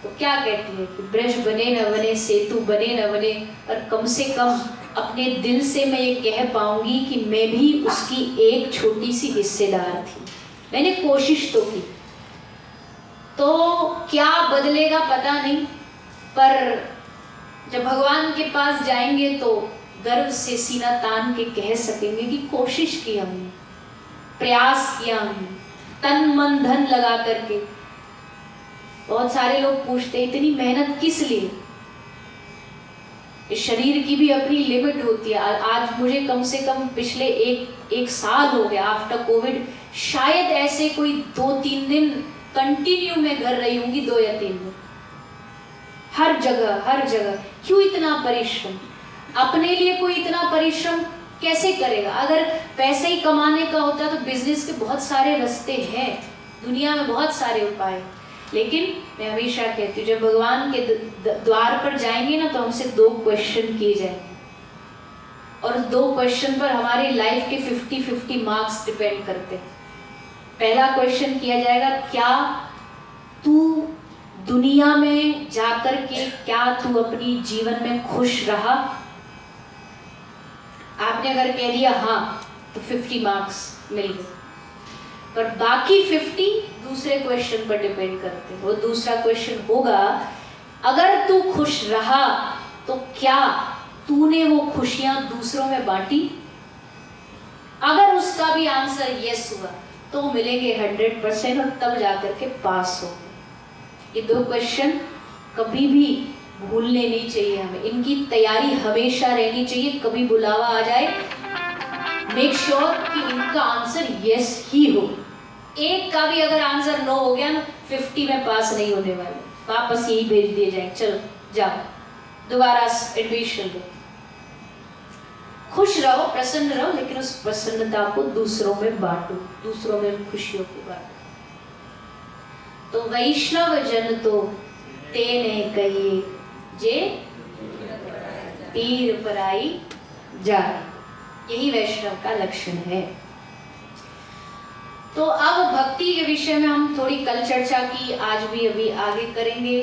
Speaker 1: तो क्या कहती है कि ब्रिज बने न बने, सेतु बने न बने, पर कम से कम अपने दिल से मैं ये कह पाऊंगी कि मैं भी उसकी एक छोटी सी हिस्सेदार थी, मैंने कोशिश तो की। तो क्या बदलेगा पता नहीं, पर जब भगवान के पास जाएंगे तो गर्व से सीना तान के कह सकेंगे कि कोशिश की हमने, प्रयास किया हमने, तन मन धन लगा करके। बहुत सारे लोग पूछते हैं इतनी मेहनत किस लिए? इस शरीर की भी अपनी लिमिट होती है। आज मुझे कम से कम पिछले एक साल हो गया आफ्टर कोविड, शायद ऐसे कोई 2-3 दिन कंटिन्यू में घर रही होंगी, 2 या 3 दिन। हर जगह क्यों इतना परिश्रम? अपने लिए कोई इतना परिश्रम कैसे करेगा? अगर पैसे ही कमाने का होता तो बिजनेस के बहुत सारे रास्ते हैं, दुनिया में बहुत सारे उपाय। लेकिन मैं हमेशा कहती हूँ जब भगवान के द्वार पर जाएंगे ना, तो हमसे 2 क्वेश्चन किए जाएंगे, और 2 क्वेश्चन पर हमारी लाइफ के 50-50 मार्क्स डिपेंड करते हैं। पहला क्वेश्चन किया जाएगा, क्या तू दुनिया में जाकर के, क्या तू अपनी जीवन में खुश रहा? आपने अगर कह दिया हाँ, तो 50 मार्क्स मिल गए, पर बाकी 50 दूसरे क्वेश्चन पर डिपेंड करते हैं। वो दूसरा क्वेश्चन होगा, अगर तू खुश रहा तो क्या तूने वो खुशियां दूसरों में बांटी? अगर उसका भी आंसर यस हुआ तो मिलेंगे 100%, और तब जाकर के पास हो। ये 2 क्वेश्चन कभी भी भूलने नहीं चाहिए हमें, इनकी तैयारी हमेशा रहनी चाहिए। कभी बुलावा आ जाए, मेक श्योर कि इनका आंसर यस ही हो। एक का भी अगर आंसर नो हो गया ना, 50 में पास नहीं होने वाले, वापस यही भेज दिए जाए, चलो जाओ दोबारा एडमिशन दो। खुश रहो, प्रसन्न रहो, लेकिन उस प्रसन्नता को दूसरों में बांटो, दूसरों में खुशियों को बांटो। तो वैष्णव जन तो ते ने कहिए, जे पीर पराई जाए, यही वैष्णव का लक्षण है। तो अब भक्ति के विषय में हम थोड़ी कल चर्चा की, आज भी अभी आगे करेंगे।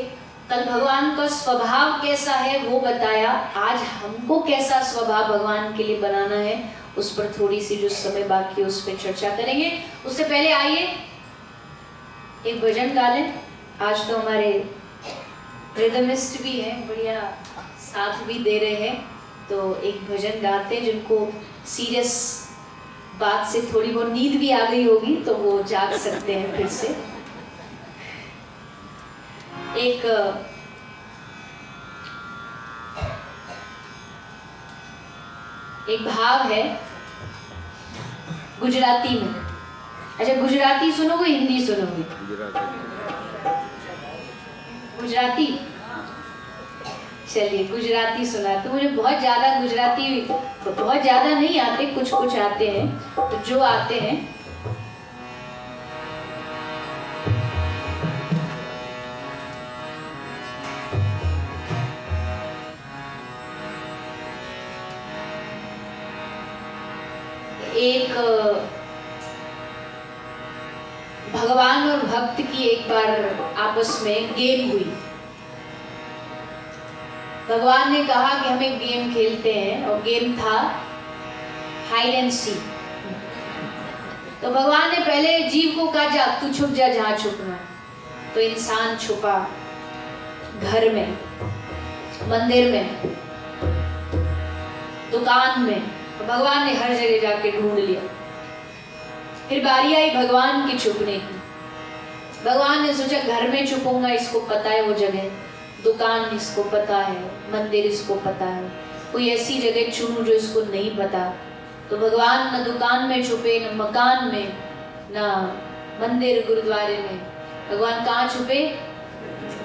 Speaker 1: कल भगवान का स्वभाव कैसा है वो बताया, आज हमको कैसा स्वभाव भगवान के लिए बनाना है उस पर थोड़ी सी जो समय बाकी है उस पर चर्चा करेंगे। उससे पहले आइए एक भजन गा लें। आज तो हमारे रिदमिस्ट भी हैं, बढ़िया साथ भी दे रहे हैं, तो एक भजन गाते हैं। जिनको सीरियस बात से थोड़ी बहुत नींद भी आ गई होगी तो वो जाग सकते हैं फिर से। एक भाव है गुजराती में। अच्छा, गुजराती सुनोगे हिंदी सुनोगे? गुजराती, चलिए गुजराती सुना। तो मुझे बहुत ज्यादा गुजराती बहुत ज्यादा नहीं आते, कुछ कुछ आते हैं, तो जो आते हैं एक भगवान और भक्त की एक बार आपस में गेम हुई। भगवान ने कहा कि हम एक गेम खेलते हैं, और गेम था हाइड एंड सीक। तो भगवान ने पहले जीव को कहा, जा तू छुप जा जहां छुपना है। तो इंसान छुपा घर में, मंदिर में, दुकान में, तो भगवान ने हर जगह जाके ढूंढ लिया। फिर बारी आई भगवान की छुपने की। भगवान ने सोचा घर में छुपूंगा, इसको पता है वो जगह, दुकान इसको पता है, मंदिर इसको पता है, कोई ऐसी जगह चुनूं जो इसको नहीं पता। तो भगवान न दुकान में छुपे, न मकान में, न मंदिर गुरुद्वारे में। भगवान कहाँ छुपे?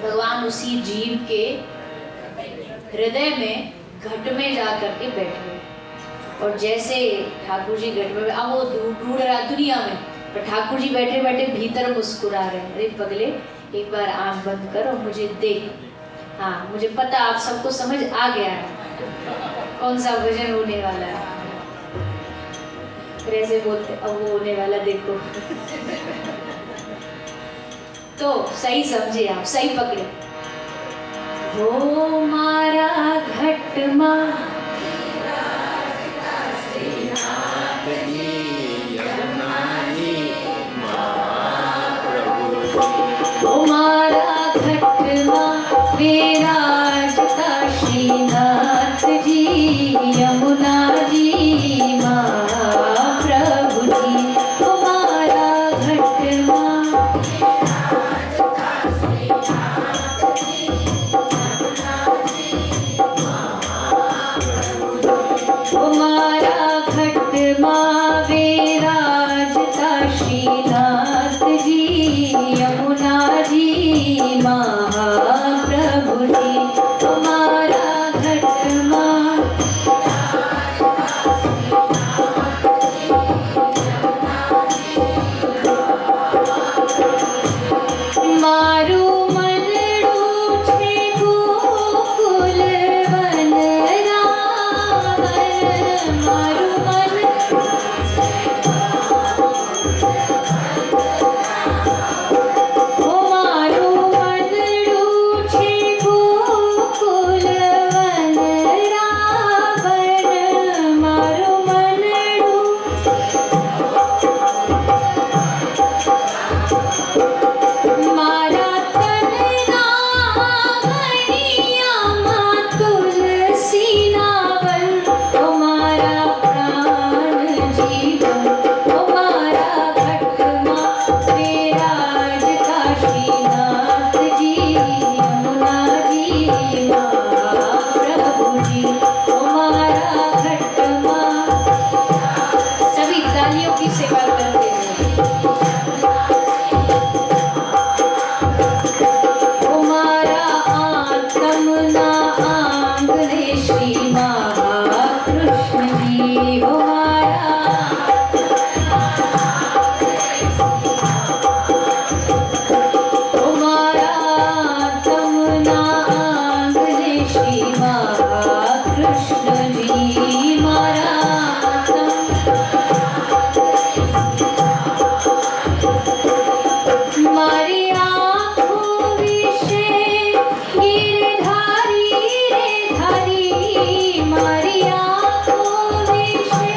Speaker 1: भगवान उसी जीव के हृदय में घट में जा करके बैठे। और जैसे ठाकुर जी घट में, अब वो ढूंढ रहा दुनिया में, पर ठाकुर जी बैठे बैठे भीतर मुस्कुरा रहे हैं, अरे पगले एक बार आंख बंद कर और मुझे देख। हाँ, मुझे पता आप सबको समझ आ गया है कौन सा भजन होने वाला है। फिर ऐसे बोलते अब वो होने वाला देखो। तो सही समझे आप, सही पकड़े। वो मारा घट मां मारा घट मां विराजता श्रीनाथ जी, यमुना जी महाप्रभु जी। मारा घट मां मारा घट मां विराजता श्रीनाथ जी, यमुना जी महाप्रभु जी। मारा घट मां मारू मनडू छे गोकुल वन रावण, मारू मन मारू मनडू छे गोकुल वन रावण, मारू मनडू मारा तन नागणिया मां तुलसी नावन, ओ मारा प्राण जीवन। ओ मारा घट मां विराजता श्रीनाथ जी, यमुना जी महाप्रभु जी। ओ मारा घट मां, सभी तालियों की सेवा करते हैं। मारा आत्म ना आंगले श्री महाकृष्ण जी। हो मारा आत्म ना आंगले श्री महाकृष्ण जी। मारा मारी आँखों विषे गिरधारी रे धारी, मारी आँखों विषे,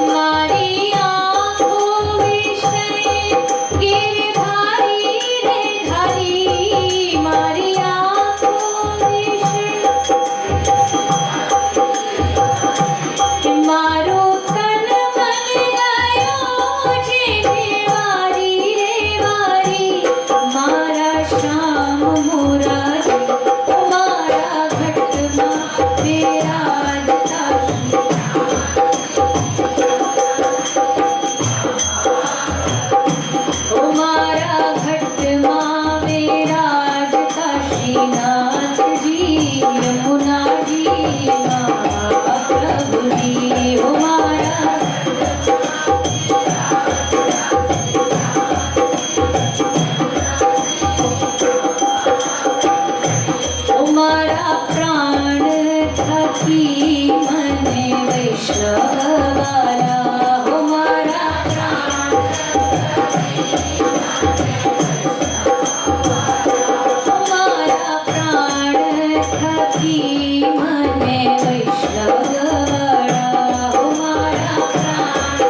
Speaker 1: मारी आँखों विषे गिरधारी रे धारी, मारी आँखों विषे मारो तन मन गयो जे वारी रे वारी, मारा श्याम मुरारी। मारा घट मां विराजता मारा घट मां विराजता श्रीनाथ जी, यमुना जी महाप्रभु जी। हो मारा मारा प्राण थकी मन वैष्णव वाला। हो मारा प्राण मारा प्राण थकी मन वैष्णव वाला। हो मारा प्राण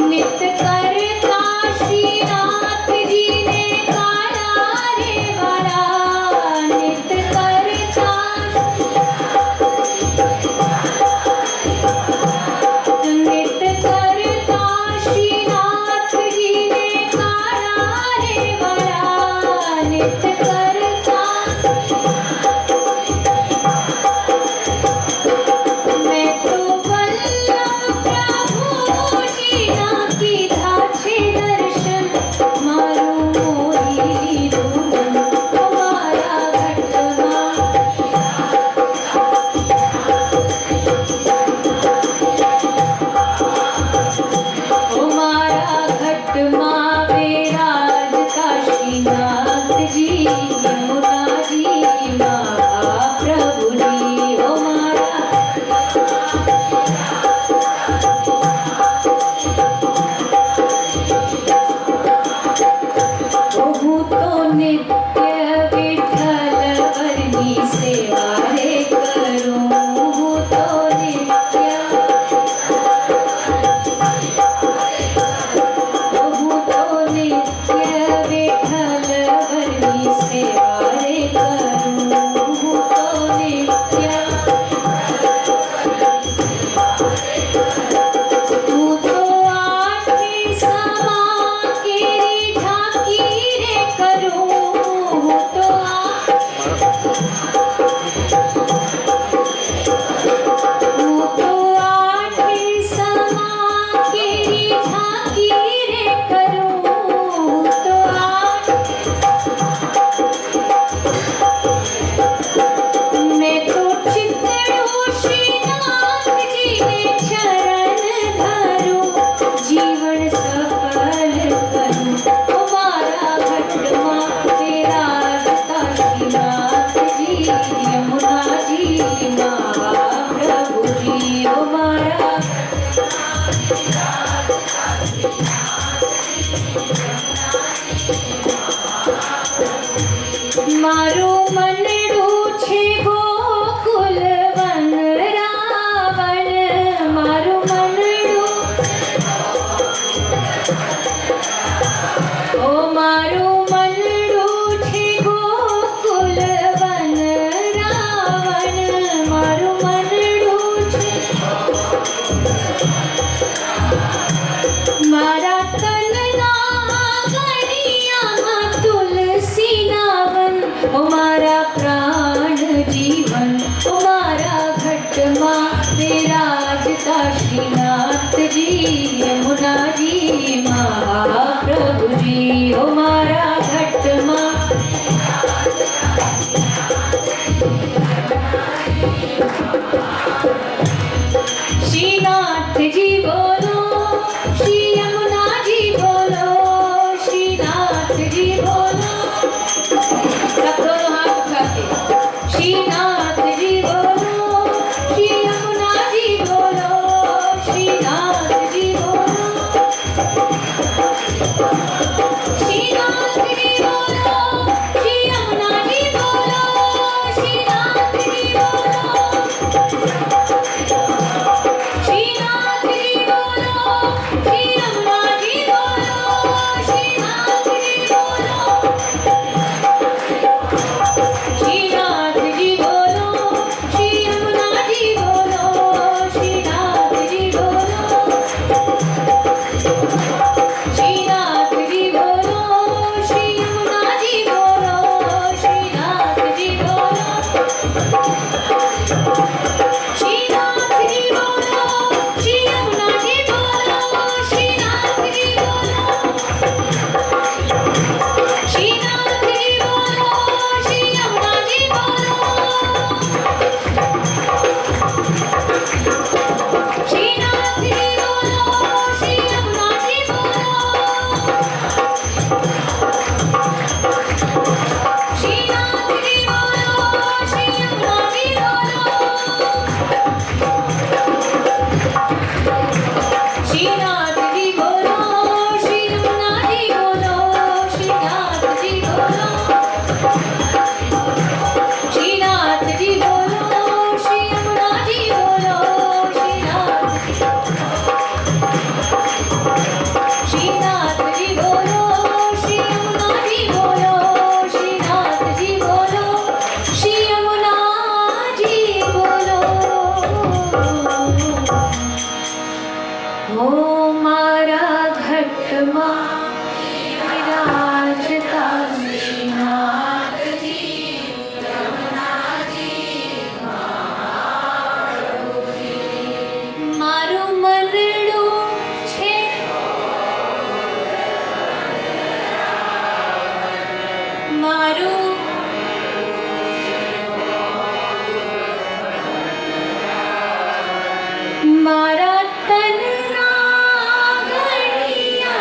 Speaker 1: नित करता श्रीनाथ जी ने काला रे वाला, नित करता मारो मनडू छे गोकुल वन रावण मारो मनडू ओ मारो मनडू छे गोकुल वन रावण मारो मनडू छे मारा तनना गणिया तुलसी नावन ओ मारा मारू मारा तन ना गणिया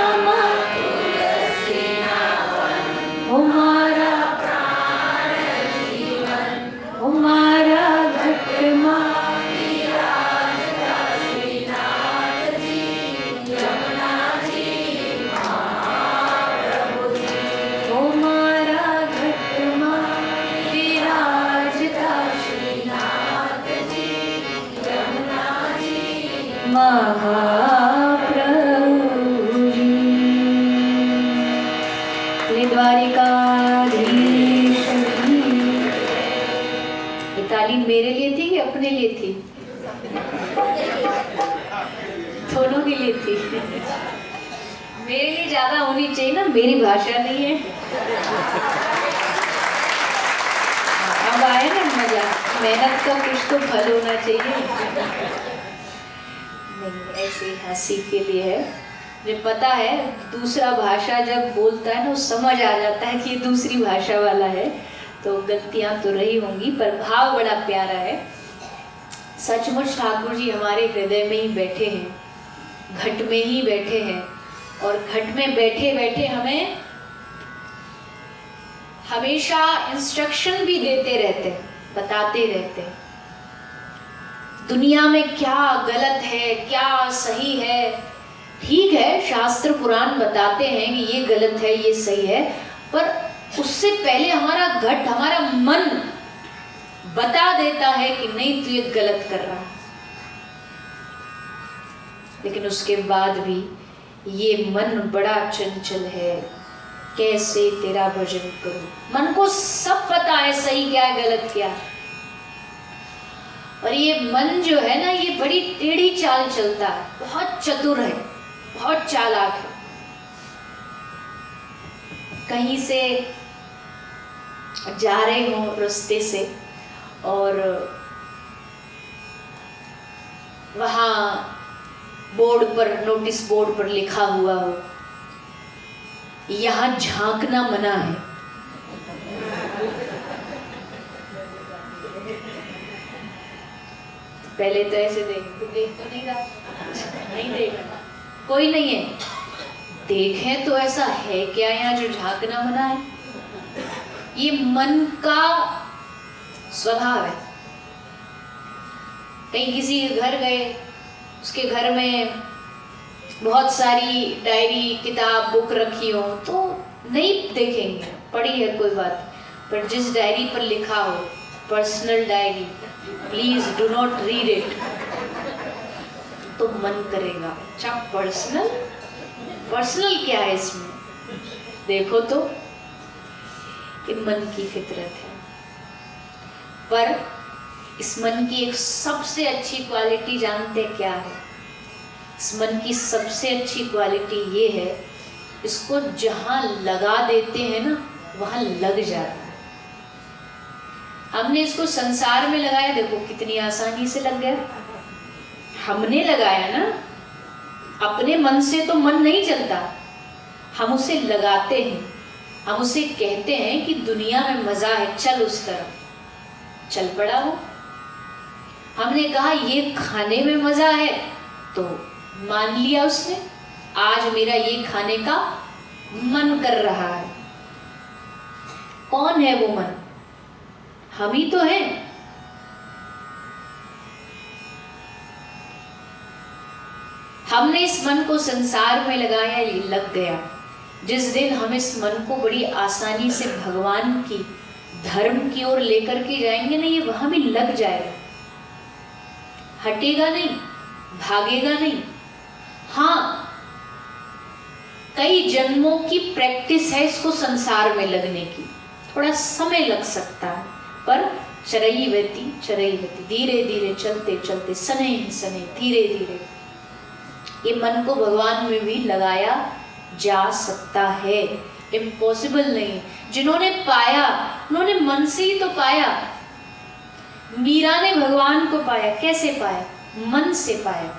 Speaker 1: ओ मारा प्राण जीवन ओ मारा घटमा द्वारिकाधीश की। ये तालीम मेरे लिए थी कि अपने लिए थी? दोनों के लिए थी। मेरे लिए ज्यादा होनी चाहिए ना, मेरी भाषा नहीं है। अब आए ना मजा, मेहनत का कुछ तो फल होना चाहिए। नहीं, ऐसे हंसी के लिए है। मुझे पता है दूसरा भाषा जब बोलता है ना, वो समझ आ जाता है कि ये दूसरी भाषा वाला है, तो गलतियां तो रही होंगी, पर भाव बड़ा प्यारा है। सचमुच ठाकुर जी हमारे हृदय में ही बैठे हैं, घट में ही बैठे हैं, और घट में बैठे बैठे हमें हमेशा इंस्ट्रक्शन भी देते रहते हैं, बताते रहते हैं दुनिया में क्या गलत है क्या सही है। ठीक है, शास्त्र पुराण बताते हैं कि ये गलत है ये सही है, पर उससे पहले हमारा घट, हमारा मन बता देता है कि नहीं तू ये गलत कर रहा है। लेकिन उसके बाद भी ये मन बड़ा चंचल है, कैसे तेरा भजन करूं। मन को सब पता है सही क्या है गलत क्या है, और ये मन जो है ना, ये बड़ी टेढ़ी चाल चलता है, बहुत चतुर है, बहुत चालाक है। कहीं से जा रहे हो रास्ते से और वहां बोर्ड पर, नोटिस बोर्ड पर लिखा हुआ हो यहां झांकना मना है। पहले तो ऐसे देख तो नहीं रहा, नहीं देख रहा, कोई नहीं है, देखें तो ऐसा है क्या यहाँ जो झांकना मना है। ये मन का स्वभाव है। कहीं किसी के घर गए, उसके घर में बहुत सारी डायरी किताब बुक रखी हो तो नहीं देखेंगे, पढ़ी है कोई बात, पर जिस डायरी पर लिखा हो personal diary, please do not read it, तो मन करेगा अच्छा पर्सनल, पर्सनल क्या है इसमें, देखो तो। ये मन की फितरत है। पर इस मन की एक सबसे अच्छी क्वालिटी जानते क्या है? इस मन की सबसे अच्छी क्वालिटी ये है, इसको जहां लगा देते हैं ना वहां लग जाता है। हमने इसको संसार में लगाया, देखो कितनी आसानी से लग गया। हमने लगाया ना, अपने मन से तो मन नहीं चलता, हम उसे लगाते हैं, हम उसे कहते हैं कि दुनिया में मजा है, चल उस तरफ, चल पड़ा वो। हमने कहा ये खाने में मजा है, तो मान लिया उसने, आज मेरा ये खाने का मन कर रहा है। कौन है वो मन? हम ही तो हैं। हमने इस मन को संसार में लगाया, ये लग गया। जिस दिन हम इस मन को बड़ी आसानी से भगवान की, धर्म की ओर लेकर के जाएंगे ना, ये वहां भी लग जाएगा, हटेगा नहीं, भागेगा नहीं। हाँ, कई जन्मों की प्रैक्टिस है इसको संसार में लगने की, थोड़ा समय लग सकता है, पर चरैवती चरैवती, धीरे धीरे चलते चलते, सने सने, धीरे धीरे ये मन को भगवान में भी लगाया जा सकता है। इम्पॉसिबल नहीं। जिन्होंने पाया उन्होंने मन से ही तो पाया। मीरा ने भगवान को पाया, कैसे पाया? मन से पाया।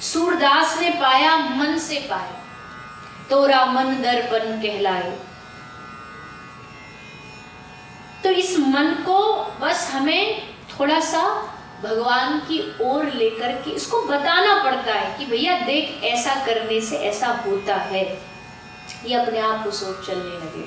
Speaker 1: सूरदास ने पाया, मन से पाया। तोरा मन दर्पण कहलाए। तो इस मन को बस हमें थोड़ा सा भगवान की ओर लेकर के इसको बताना पड़ता है कि भैया देख, ऐसा करने से ऐसा होता है, ये अपने आप को सोच चलने लगे।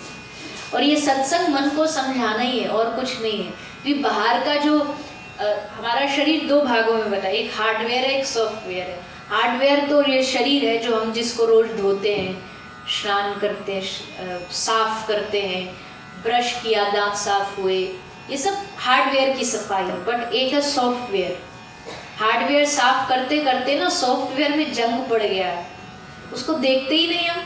Speaker 1: और ये सत्संग मन को समझाना ही है और कुछ नहीं है। कि बाहर का जो हमारा शरीर दो भागों में बता, एक हार्डवेयर है, एक सॉफ्टवेयर है। हार्डवेयर तो ये शरीर है जो हम जिसको रोज धोते हैं, स्नान करते हैं, साफ करते हैं, ब्रश किया, दांत साफ हुए, ये सब हार्डवेयर की सफाई है। बट एक है सॉफ्टवेयर। हार्डवेयर साफ करते करते ना सॉफ्टवेयर में जंग पड़ गया है, उसको देखते ही नहीं हम।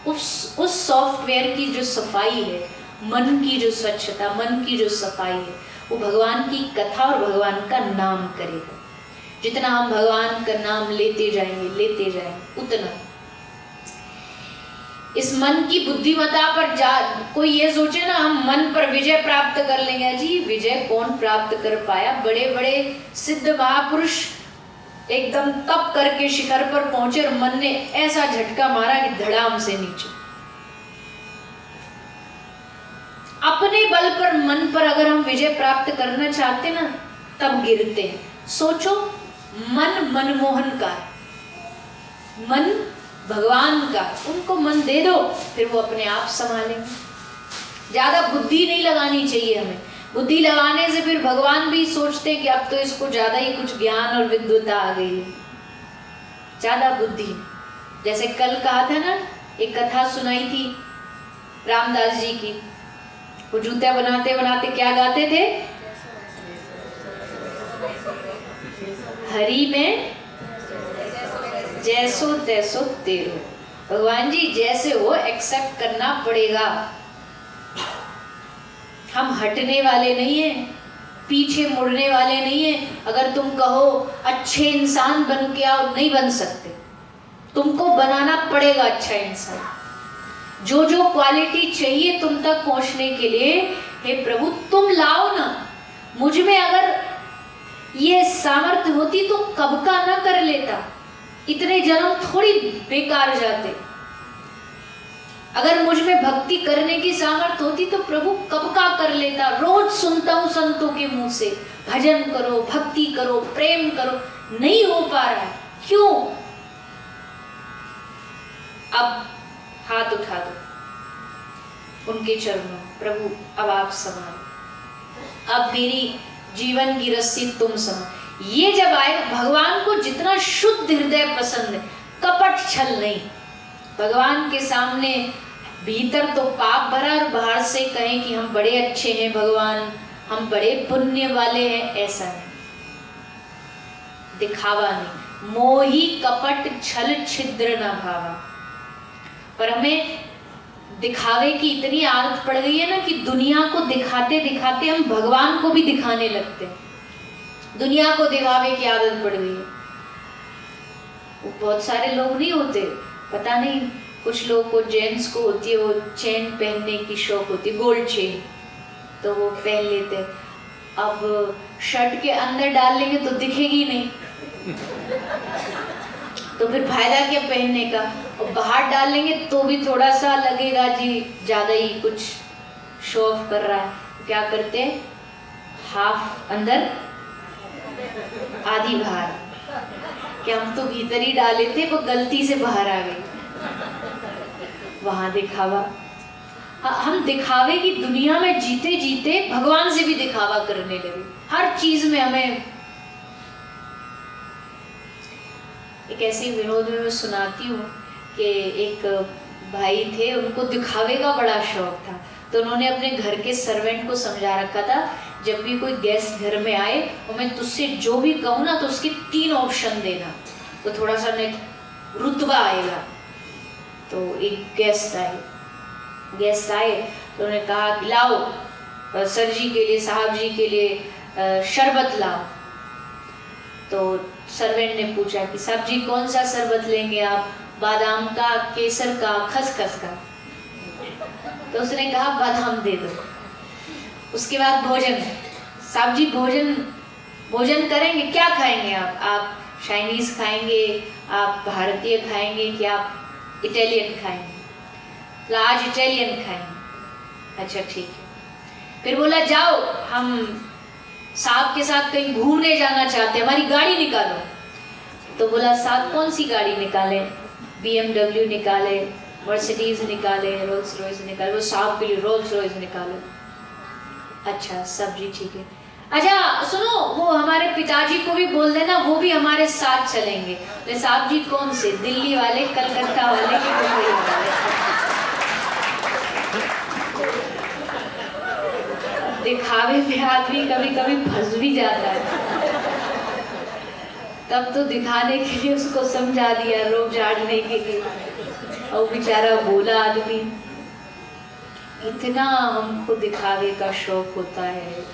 Speaker 1: उस सॉफ्टवेयर की जो सफाई है, मन की जो स्वच्छता, मन की जो सफाई है, वो भगवान की कथा और भगवान का नाम करेगा। जितना हम भगवान का नाम लेते जाएंगे उतना इस मन की बुद्धिमत्ता पर कोई ये सोचे ना हम मन पर विजय प्राप्त कर लेंगे। जी विजय कौन प्राप्त कर पाया? बड़े बड़े सिद्ध महापुरुष एकदम तप करके शिखर पर पहुंचे और मन ने ऐसा झटका मारा कि धड़ाम से नीचे। अपने बल पर मन पर अगर हम विजय प्राप्त करना चाहते ना तब गिरते हैं। सोचो, मन मनमोहन का है, मन भगवान का, उनको मन दे दो, फिर वो अपने आप संभालेंगे। ज्यादा बुद्धि नहीं लगानी चाहिए हमें। बुद्धि लगाने से फिर भगवान भी सोचते हैं कि अब तो इसको ज्यादा ही कुछ ज्ञान और विद्वता आ गई है। ज्यादा बुद्धि, जैसे कल कहा था ना, एक कथा सुनाई थी रामदास जी की। वो जूते बनाते बनाते क्या गाते थे? हरि में जैसो तैसो तेरो। भगवान जी जैसे हो एक्सेप्ट करना पड़ेगा। हम हटने वाले नहीं हैं, पीछे मुड़ने वाले नहीं हैं। अगर तुम कहो अच्छे इंसान बन के आओ, नहीं बन सकते, तुमको बनाना पड़ेगा अच्छा इंसान। जो जो क्वालिटी चाहिए तुम तक पहुंचने के लिए, हे प्रभु तुम लाओ ना। मुझ में अगर ये सामर्थ्य होती तो कब का ना कर लेता, इतने जन्म थोड़ी बेकार जाते। अगर मुझ में भक्ति करने की सामर्थ्य होती तो प्रभु कब का कर लेता। रोज सुनता हूं संतों के मुंह से, भजन करो, भक्ति करो, प्रेम करो, नहीं हो पा रहा है। क्यों? अब हाथ उठा दो उनके चरणों, प्रभु अब आप संभालो, अब मेरी जीवन की रस्सी तुम संभालो। ये जब आए, भगवान को जितना शुद्ध हृदय पसंद है, कपट छल नहीं। भगवान के सामने भीतर तो पाप भरा और बाहर से कहें कि हम बड़े अच्छे हैं भगवान, हम बड़े पुण्य वाले हैं, ऐसा नहीं। दिखावा नहीं। मोही कपट छल छिद्र न भावा। पर हमें दिखावे की इतनी आदत पड़ गई है ना कि दुनिया को दिखाते दिखाते हम भगवान को भी दिखाने लगते हैं। दुनिया को दिखावे की आदत पड़ गई है। वो बहुत सारे लोग नहीं होते, पता नहीं, कुछ लोग को, जेंट्स को होती है वो चेन पहनने की शौक होती है, गोल्ड चेन, तो वो पहन लेते। अब शर्ट के अंदर डाल लेंगे तो दिखेगी नहीं, तो फिर फायदा क्या पहनने का। और बाहर डाल लेंगे तो भी थोड़ा सा लगेगा जी ज्यादा ही कुछ शो ऑफ कर रहा है। क्या करते हैं? हाफ अंदर आधी बाहर। क्या हम तो भीतर ही डाले थे, वो गलती से बाहर आ गई, वहां दिखावा। हम दिखावे की दुनिया में जीते जीते भगवान से भी दिखावा करने लगे। हर चीज में हमें एक ऐसी विनोद में मैं सुनाती हूँ कि एक भाई थे, उनको दिखावे का बड़ा शौक था। तो उन्होंने अपने घर के सर्वेंट को समझा रखा था, जब भी कोई गेस्ट घर में आए और मैं तुझसे जो भी कहूँ ना तो उसके 3 ऑप्शन देना, तो थोड़ा सा रुतबा आएगा। तो एक गेस्ट आए तो उन्होंने कहा कि लाओ सर जी के लिए, साहब जी के लिए शरबत लाओ। तो सर्वेंट ने पूछा कि साहब जी कौन सा शरबत लेंगे आप, बादाम का, केसर का, खसखस का? तो उसने कहा बादाम दे दो। उसके बाद भोजन, साहब जी भोजन करेंगे, क्या खाएंगे आप चाइनीज खाएंगे, आप भारतीय खाएंगे, कि आप इटालियन खाएंगे? तो आज इटालियन खाएंगे। अच्छा ठीक है। फिर बोला जाओ, हम साहब के साथ कहीं घूमने जाना चाहते हैं, हमारी गाड़ी निकालो। तो बोला साहब कौन सी गाड़ी निकाले? BMW निकाले, मर्सिडीज निकाले, रोल्स रॉयस निकाले। वो साहब के लिए रोल्स रॉयस निकालो। अच्छा सब जी ठीक है। अच्छा सुनो, वो हमारे पिताजी को भी बोल देना, वो भी हमारे साथ चलेंगे। बोले साहब जी कौन से? दिल्ली वाले, कलकत्ता वाले कि मुंबई वाले? दिखावे में आदमी कभी कभी फंस भी जाता है। तब तो दिखाने के लिए उसको समझा दिया, रोब झाड़ने के लिए, और बेचारा बोला आदमी। इतना हमको दिखावे का शौक होता है।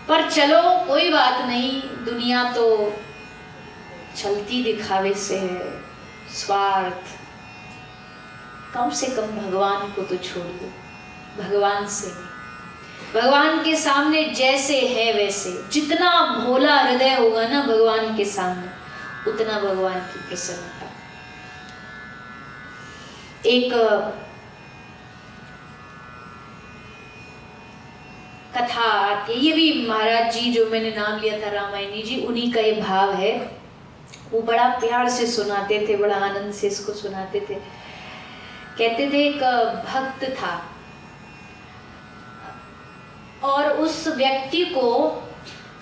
Speaker 1: पर चलो कोई बात नहीं, दुनिया तो चलती दिखावे से है। स्वार्थ, कम से कम भगवान को तो छोड़ दो, भगवान से नहीं। भगवान के सामने जैसे है वैसे, जितना भोला हृदय होगा ना भगवान के सामने, उतना भगवान की प्रसन्नता। एक कथा आती है, ये भी महाराज जी जो मैंने नाम लिया था रामायणी जी, उन्हीं का ये भाव है। वो बड़ा प्यार से सुनाते थे, बड़ा आनंद से इसको सुनाते थे। कहते थे एक भक्त था और उस व्यक्ति को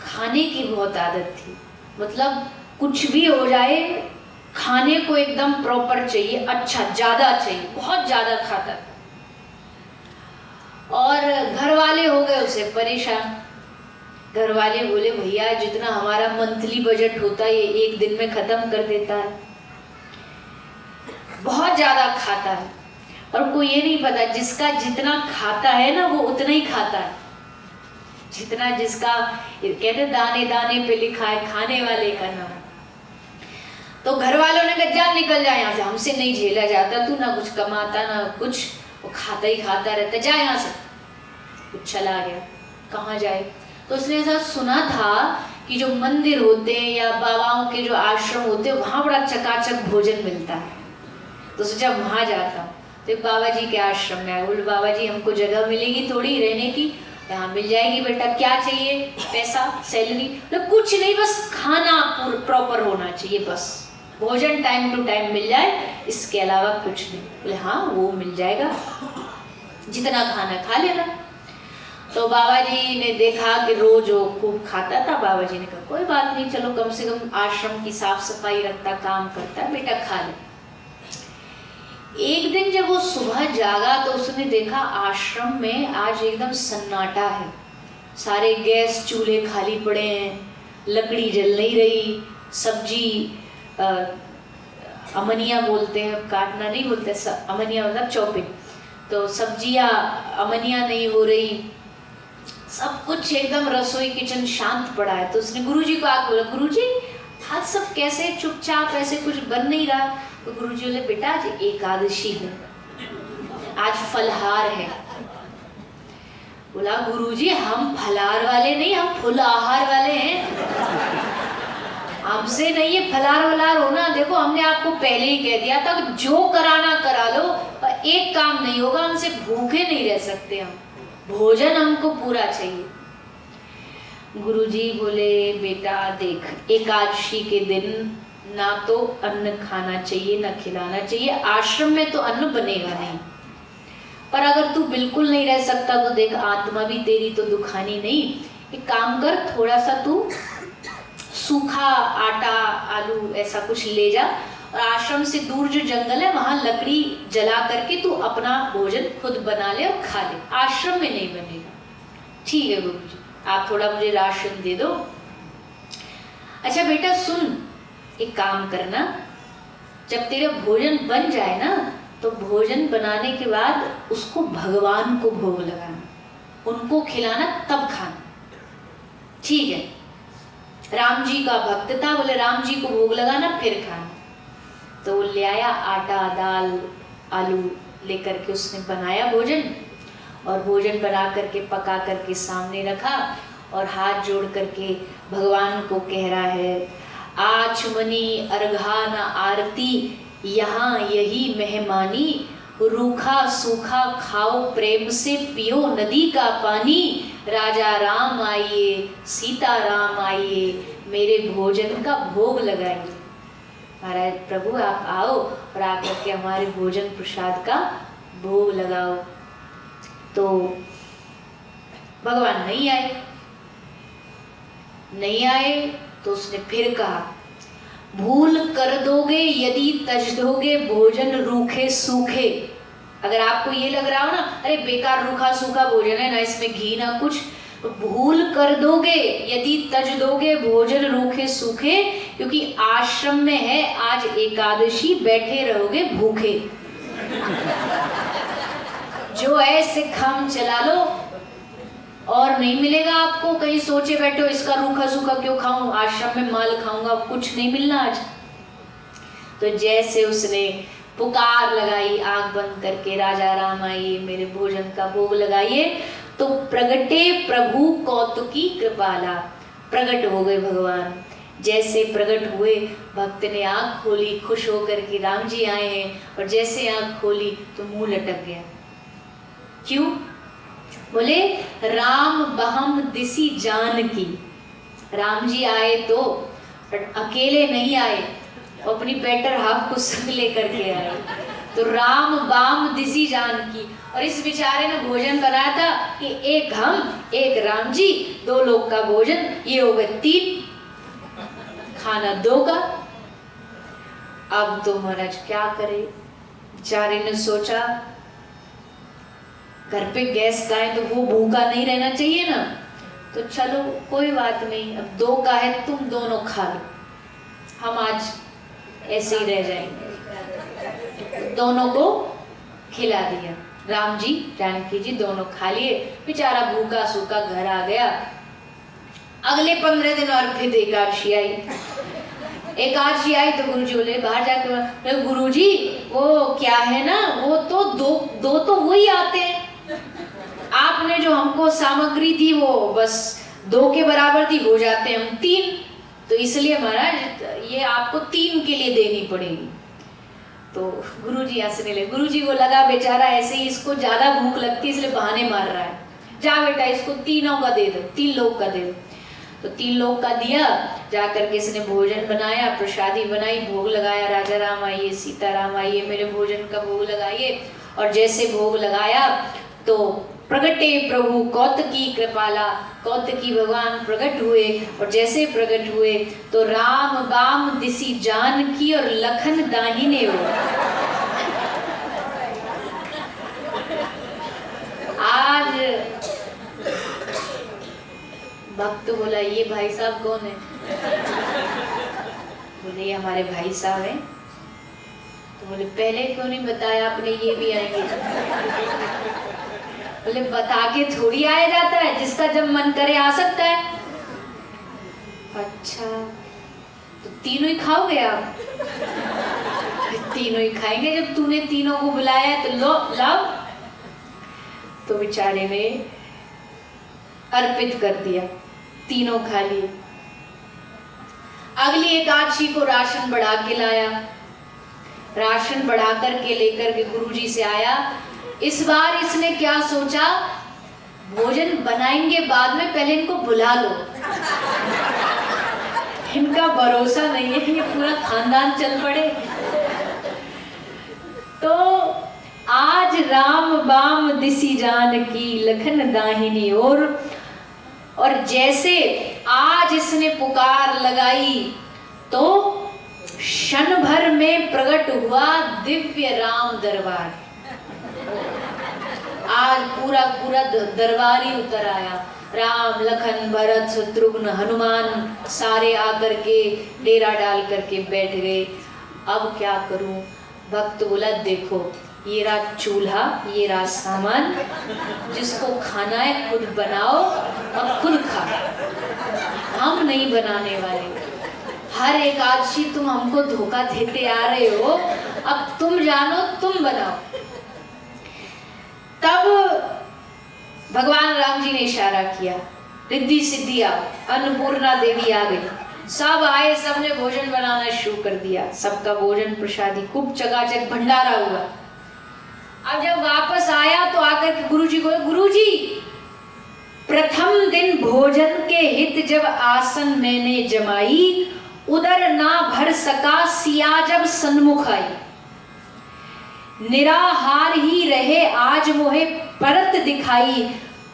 Speaker 1: खाने की बहुत आदत थी। मतलब कुछ भी हो जाए, खाने को एकदम प्रॉपर चाहिए, अच्छा ज्यादा चाहिए, बहुत ज्यादा खाता था। और घर वाले हो गए उसे परेशान। घर वाले बोले भैया जितना हमारा मंथली बजट होता है ये एक दिन में खत्म कर देता है, बहुत ज्यादा खाता है। और कोई ये नहीं पता जिसका जितना खाता है ना वो उतना ही खाता है, जितना जिसका, कहते दाने दाने पे लिखा है खाने वाले का नाम। तो घर वालों ने कहा जा निकल जा यहाँ से, हमसे नहीं झेला जाता, तू ना कुछ कमाता ना कुछ, वो खाता ही खाता रहता, जा यहाँ से। कुछ चला गया, कहाँ जाए? तो उसने ऐसा सुना था कि जो मंदिर होते हैं या बाबाओं के जो आश्रम होते हैं वहाँ बड़ा चकाचक भोजन मिलता है। तो सोचा वहाँ जाता हूँ। तो एक बाबा जी के आश्रम में आए, बोले बाबा जी हमको जगह मिलेगी थोड़ी रहने की? यहाँ मिल जाएगी बेटा। क्या चाहिए? पैसा, सैलरी? मतलब कुछ नहीं, बस खाना प्रॉपर होना चाहिए, बस भोजन टाइम टू टाइम मिल जाए, इसके अलावा कुछ नहीं। बोले हाँ वो मिल जाएगा, जितना खाना खा लेना। तो बाबा जी ने देखा कि रोज वो खूब खाता था। बाबा जी ने कहा कोई बात नहीं, चलो कम से कम आश्रम की साफ सफाई रखता, काम करता है, बेटा खा ले। एक दिन जब वो सुबह जागा तो उसने देखा आश्रम में आज एकदम सन्नाटा है, सारे गैस चूल्हे खाली पड़े हैं, लकड़ी जल नहीं रही, सब्जी अमनिया बोलते हैं, काटना नहीं बोलते, अमनिया मतलब चॉपिंग, तो सब्जियां अमनिया नहीं हो रही, सब कुछ एकदम रसोई किचन शांत पड़ा है। तो उसने गुरुजी को आके बोला गुरुजी आज सब कैसे चुपचाप, ऐसे कुछ बन नहीं रहा? तो गुरुजी बोले बेटा आज एकादशी है, आज फलहार है। बोला गुरुजी हम फलाहार वाले नहीं, हम फुल आहार वाले हैं, हमसे नहीं ये फलाहार वलाहार होना। देखो हमने आपको पहले ही कह दिया था कि जो कराना करा लो, पर एक काम नहीं होगा, हमसे भूखे नहीं रह सकते, हम भोजन हमको पूरा चाहिए। गुरुजी बोले बेटा देख एकादशी के दिन ना तो अन्न खाना चाहिए ना खिलाना चाहिए, आश्रम में तो अन्न बनेगा नहीं, पर अगर तू बिल्कुल नहीं रह सकता तो देख आत्मा भी तेरी तो दुखानी नहीं, एक काम कर थोड़ा सा तू सूखा आटा आलू ऐसा कुछ ले जा और आश्रम से दूर जो जंगल है वहां लकड़ी जला करके तू अपना भोजन खुद बना ले और खा ले, आश्रम में नहीं बनेगा। ठीक है गुरुजी आप थोड़ा मुझे राशन दे दो। अच्छा बेटा सुन, एक काम करना, जब तेरा भोजन बन जाए ना तो भोजन बनाने के बाद उसको भगवान को भोग लगाना, उनको खिलाना तब खाना, ठीक है? राम जी का भक्त था, बोले राम जी को भोग लगाना फिर खाना। तो वो ले आया आटा दाल आलू लेकर के, उसने बनाया भोजन और भोजन बना करके पका करके सामने रखा और हाथ जोड़ करके भगवान को कह रहा है आचमनी अर्घा न आरती यहाँ यही मेहमानी, रूखा सूखा खाओ प्रेम से पियो नदी का पानी, राजा राम आइए सीता राम आइए मेरे भोजन का भोग लगाइए। महाराज प्रभु आप आओ और आकर के हमारे भोजन प्रसाद का भोग लगाओ। तो भगवान नहीं आए तो उसने फिर कहा, भूल कर दोगे यदि तज दोगे भोजन रूखे सूखे। अगर आपको ये लग रहा हो ना, अरे बेकार रूखा सूखा भोजन है ना, इसमें घी ना कुछ, तो भूल कर दोगे यदि तज दोगे भोजन रूखे सूखे, क्योंकि आश्रम में है आज एकादशी, बैठे रहोगे भूखे। जो ऐसे काम चला लो और नहीं मिलेगा आपको। कहीं सोचे बैठो इसका रूखा सूखा क्यों खाऊं, आश्रम में माल खाऊंगा, कुछ नहीं मिलना आज। तो जैसे उसने पुकार लगाई आंख बंद करके, राजा राम आइए मेरे भोजन का भोग लगाइए, तो प्रगटे प्रभु कौतुकी कृपाला, प्रकट हो गए भगवान। जैसे प्रकट हुए भक्त ने आंख खोली खुश होकर कि राम जी आए हैं, और जैसे आंख खोली तो मुंह लटक गया। क्यों? बोले राम बहम दिसी जान की। राम जी आए तो अकेले नहीं आए, अपनी बेटर हाफ को संग लेकर के आए। तो राम बाम दिसी जान की, और इस बेचारे ने भोजन बनाया था कि एक हम एक राम जी, 2 लोग का भोजन, ये हो गए 3, खाना 2 का। अब तो महाराज क्या करे, बेचारे ने सोचा घर पे गेस्ट आए तो वो भूखा नहीं रहना चाहिए ना, तो चलो कोई बात नहीं, अब 2 का है, तुम दोनों खा लो, हम आज ऐसे ही रह जाएंगे। दोनों को खिला दिया, राम जी जानकी जी दोनों खा लिए। बेचारा भूखा सूखा घर आ गया। अगले 15 दिन और फिर एकादशी आई। एकादशी आई तो गुरुजी बोले, बाहर जाके, गुरुजी वो क्या है ना, वो तो दो तो वही आते हैं, आपने जो हमको सामग्री दी वो बस 2 के बराबर थी, हो जाते हम 3, तो इसलिए महाराज ये आपको 3 के लिए देनी पड़ेगी। तो गुरुजी हंसने लगे। गुरुजी को लगा बेचारा ऐसे ही इसको ज्यादा भूख लगती है इसलिए बहाने मार रहा है, जा बेटा इसको 3 का दे दो, 3 लोग का दे दो। तो 3 लोग का दिया, जाकर के इसने भोजन बनाया, प्रसादी बनाई, भोग लगाया, राजा राम आइए सीता राम आइए मेरे भोजन का भोग लगाइए। और जैसे भोग लगाया तो प्रगटे प्रभु कौतुकी कृपाला, कौतुकी भगवान प्रकट हुए, और जैसे प्रकट हुए तो राम बाम दिसी जानकी और लखन दाहिने हो। आज भक्त बोला, ये भाई साहब कौन है? बोले ये हमारे भाई साहब हैं। तो बोले पहले क्यों नहीं बताया आपने ये भी आएंगे? बोले बता के थोड़ी आया जाता है, जिसका जब मन करे आ सकता है। अच्छा तो तीनों ही खाओगे आप? तीनों ही खाएंगे, जब तूने तीनों को बुलाया तो लो लाओ। तो बेचारे ने अर्पित कर दिया, तीनों खा लिए। अगली एकादशी को राशन बढ़ा के लाया, राशन बढ़ा करके लेकर के गुरुजी से आया। इस बार इसने क्या सोचा, भोजन बनाएंगे बाद में, पहले इनको बुला लो। इनका भरोसा नहीं है, ये पूरा खानदान चल पड़े। तो आज राम बाम दिसी जानकी लखन दाहिनी ओर, और जैसे आज इसने पुकार लगाई तो क्षण भर में प्रकट हुआ दिव्य राम दरबार। आज पूरा पूरा दरबार ही उतर आया। राम लखन भरत शत्रुघ्न हनुमान सारे आकर के डेरा डाल करके बैठ गए। अब क्या करूं? भक्त बोला देखो ये रहा चूल्हा, ये रहा सामान, जिसको खाना है खुद बनाओ और खुद खाओ, हम नहीं बनाने वाले। हर एकादशी तुम हमको धोखा देते आ रहे हो, अब तुम जानो तुम बनाओ। तब भगवान राम जी ने इशारा किया, रिद्धि सिद्धि आओ, अन्नपूर्णा देवी आ गई। सब आए, सबने भोजन बनाना शुरू कर दिया। सबका भोजन प्रसादी खूब चकाचक भंडारा हुआ। अब जब वापस आया तो आकर के गुरुजी को, गुरुजी प्रथम दिन भोजन के हित जब आसन मैंने जमाई, उदर ना भर सका सिया जब सन्मुख आई। निराहार ही रहे आज मोहे परत दिखाई,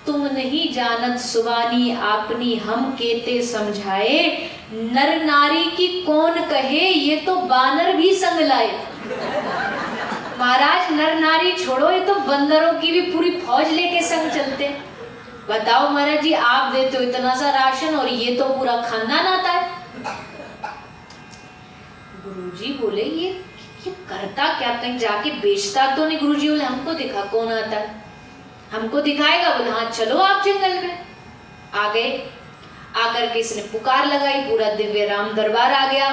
Speaker 1: तुम नहीं जानत सुबानी आपनी हम केते समझाए। नर नारी की कौन कहे ये तो बानर भी संग लाए। महाराज नर नारी छोड़ो, ये तो बंदरों की भी पूरी फौज लेके संग चलते। बताओ महाराज जी, आप देते हो इतना सा राशन और ये तो पूरा खानदान आता है। गुरुजी बोले ये करता क्या, कहीं जाके बेचता तो नहीं? गुरुजी बोले हमको दिखा कौन आता है, हमको दिखाएगा। बोले हाँ चलो आप जंगल में। आ गए, आकर के इसने पुकार लगाई, पूरा दिव्य राम दरबार आ गया।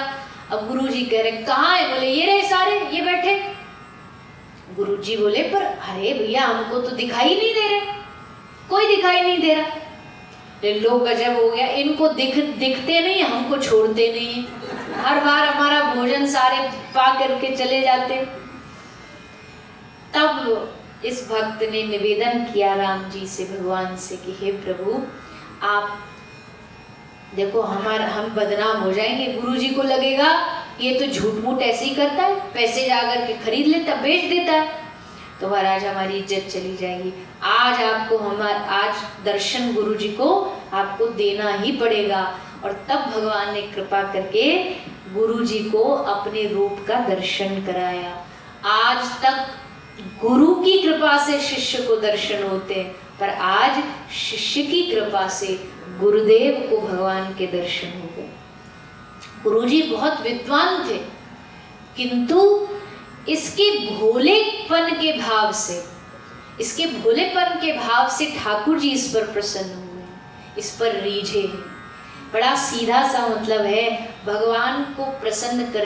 Speaker 1: अब गुरुजी कह रहे कहाँ है? बोले ये रहे सारे, ये बैठे। गुरुजी बोले पर अरे भैया हमको तो दिखाई नहीं दे रहे, कोई दिखाई नहीं दे रहा। लोग गजब हो गया, इनको दिखते नहीं, हमको छोड़ते नहीं, हर बार हमारा भोजन सारे पा करके चले जाते। तब इस भक्त ने निवेदन किया राम जी से, भगवान से कि हे प्रभु आप देखो हम बदनाम हो जाएंगे। गुरुजी को लगेगा ये तो झूठ मूठ ऐसे ही करता है, पैसे जाकर के खरीद लेता, बेच देता है, तो महाराज हमारी इज्जत चली जाएगी। आज आपको आज दर्शन गुरुजी को आपको देना ही पड़ेगा। और तब भगवान ने कृपा करके गुरुजी को अपने रूप का दर्शन कराया। आज तक गुरु की कृपा से शिष्य को दर्शन होते हैं, पर आज शिष्य की कृपा से गुरुदेव को भगवान के दर्शन हो गए। गुरुजी बहुत विद्वान थे, किंतु इसके भोलेपन के भाव से ठाकुर जी इस पर प्रसन्न हुए, इस पर रीझे हैं। बड़ा सीधा सा मतलब है, भगवान को प्रसन्न कर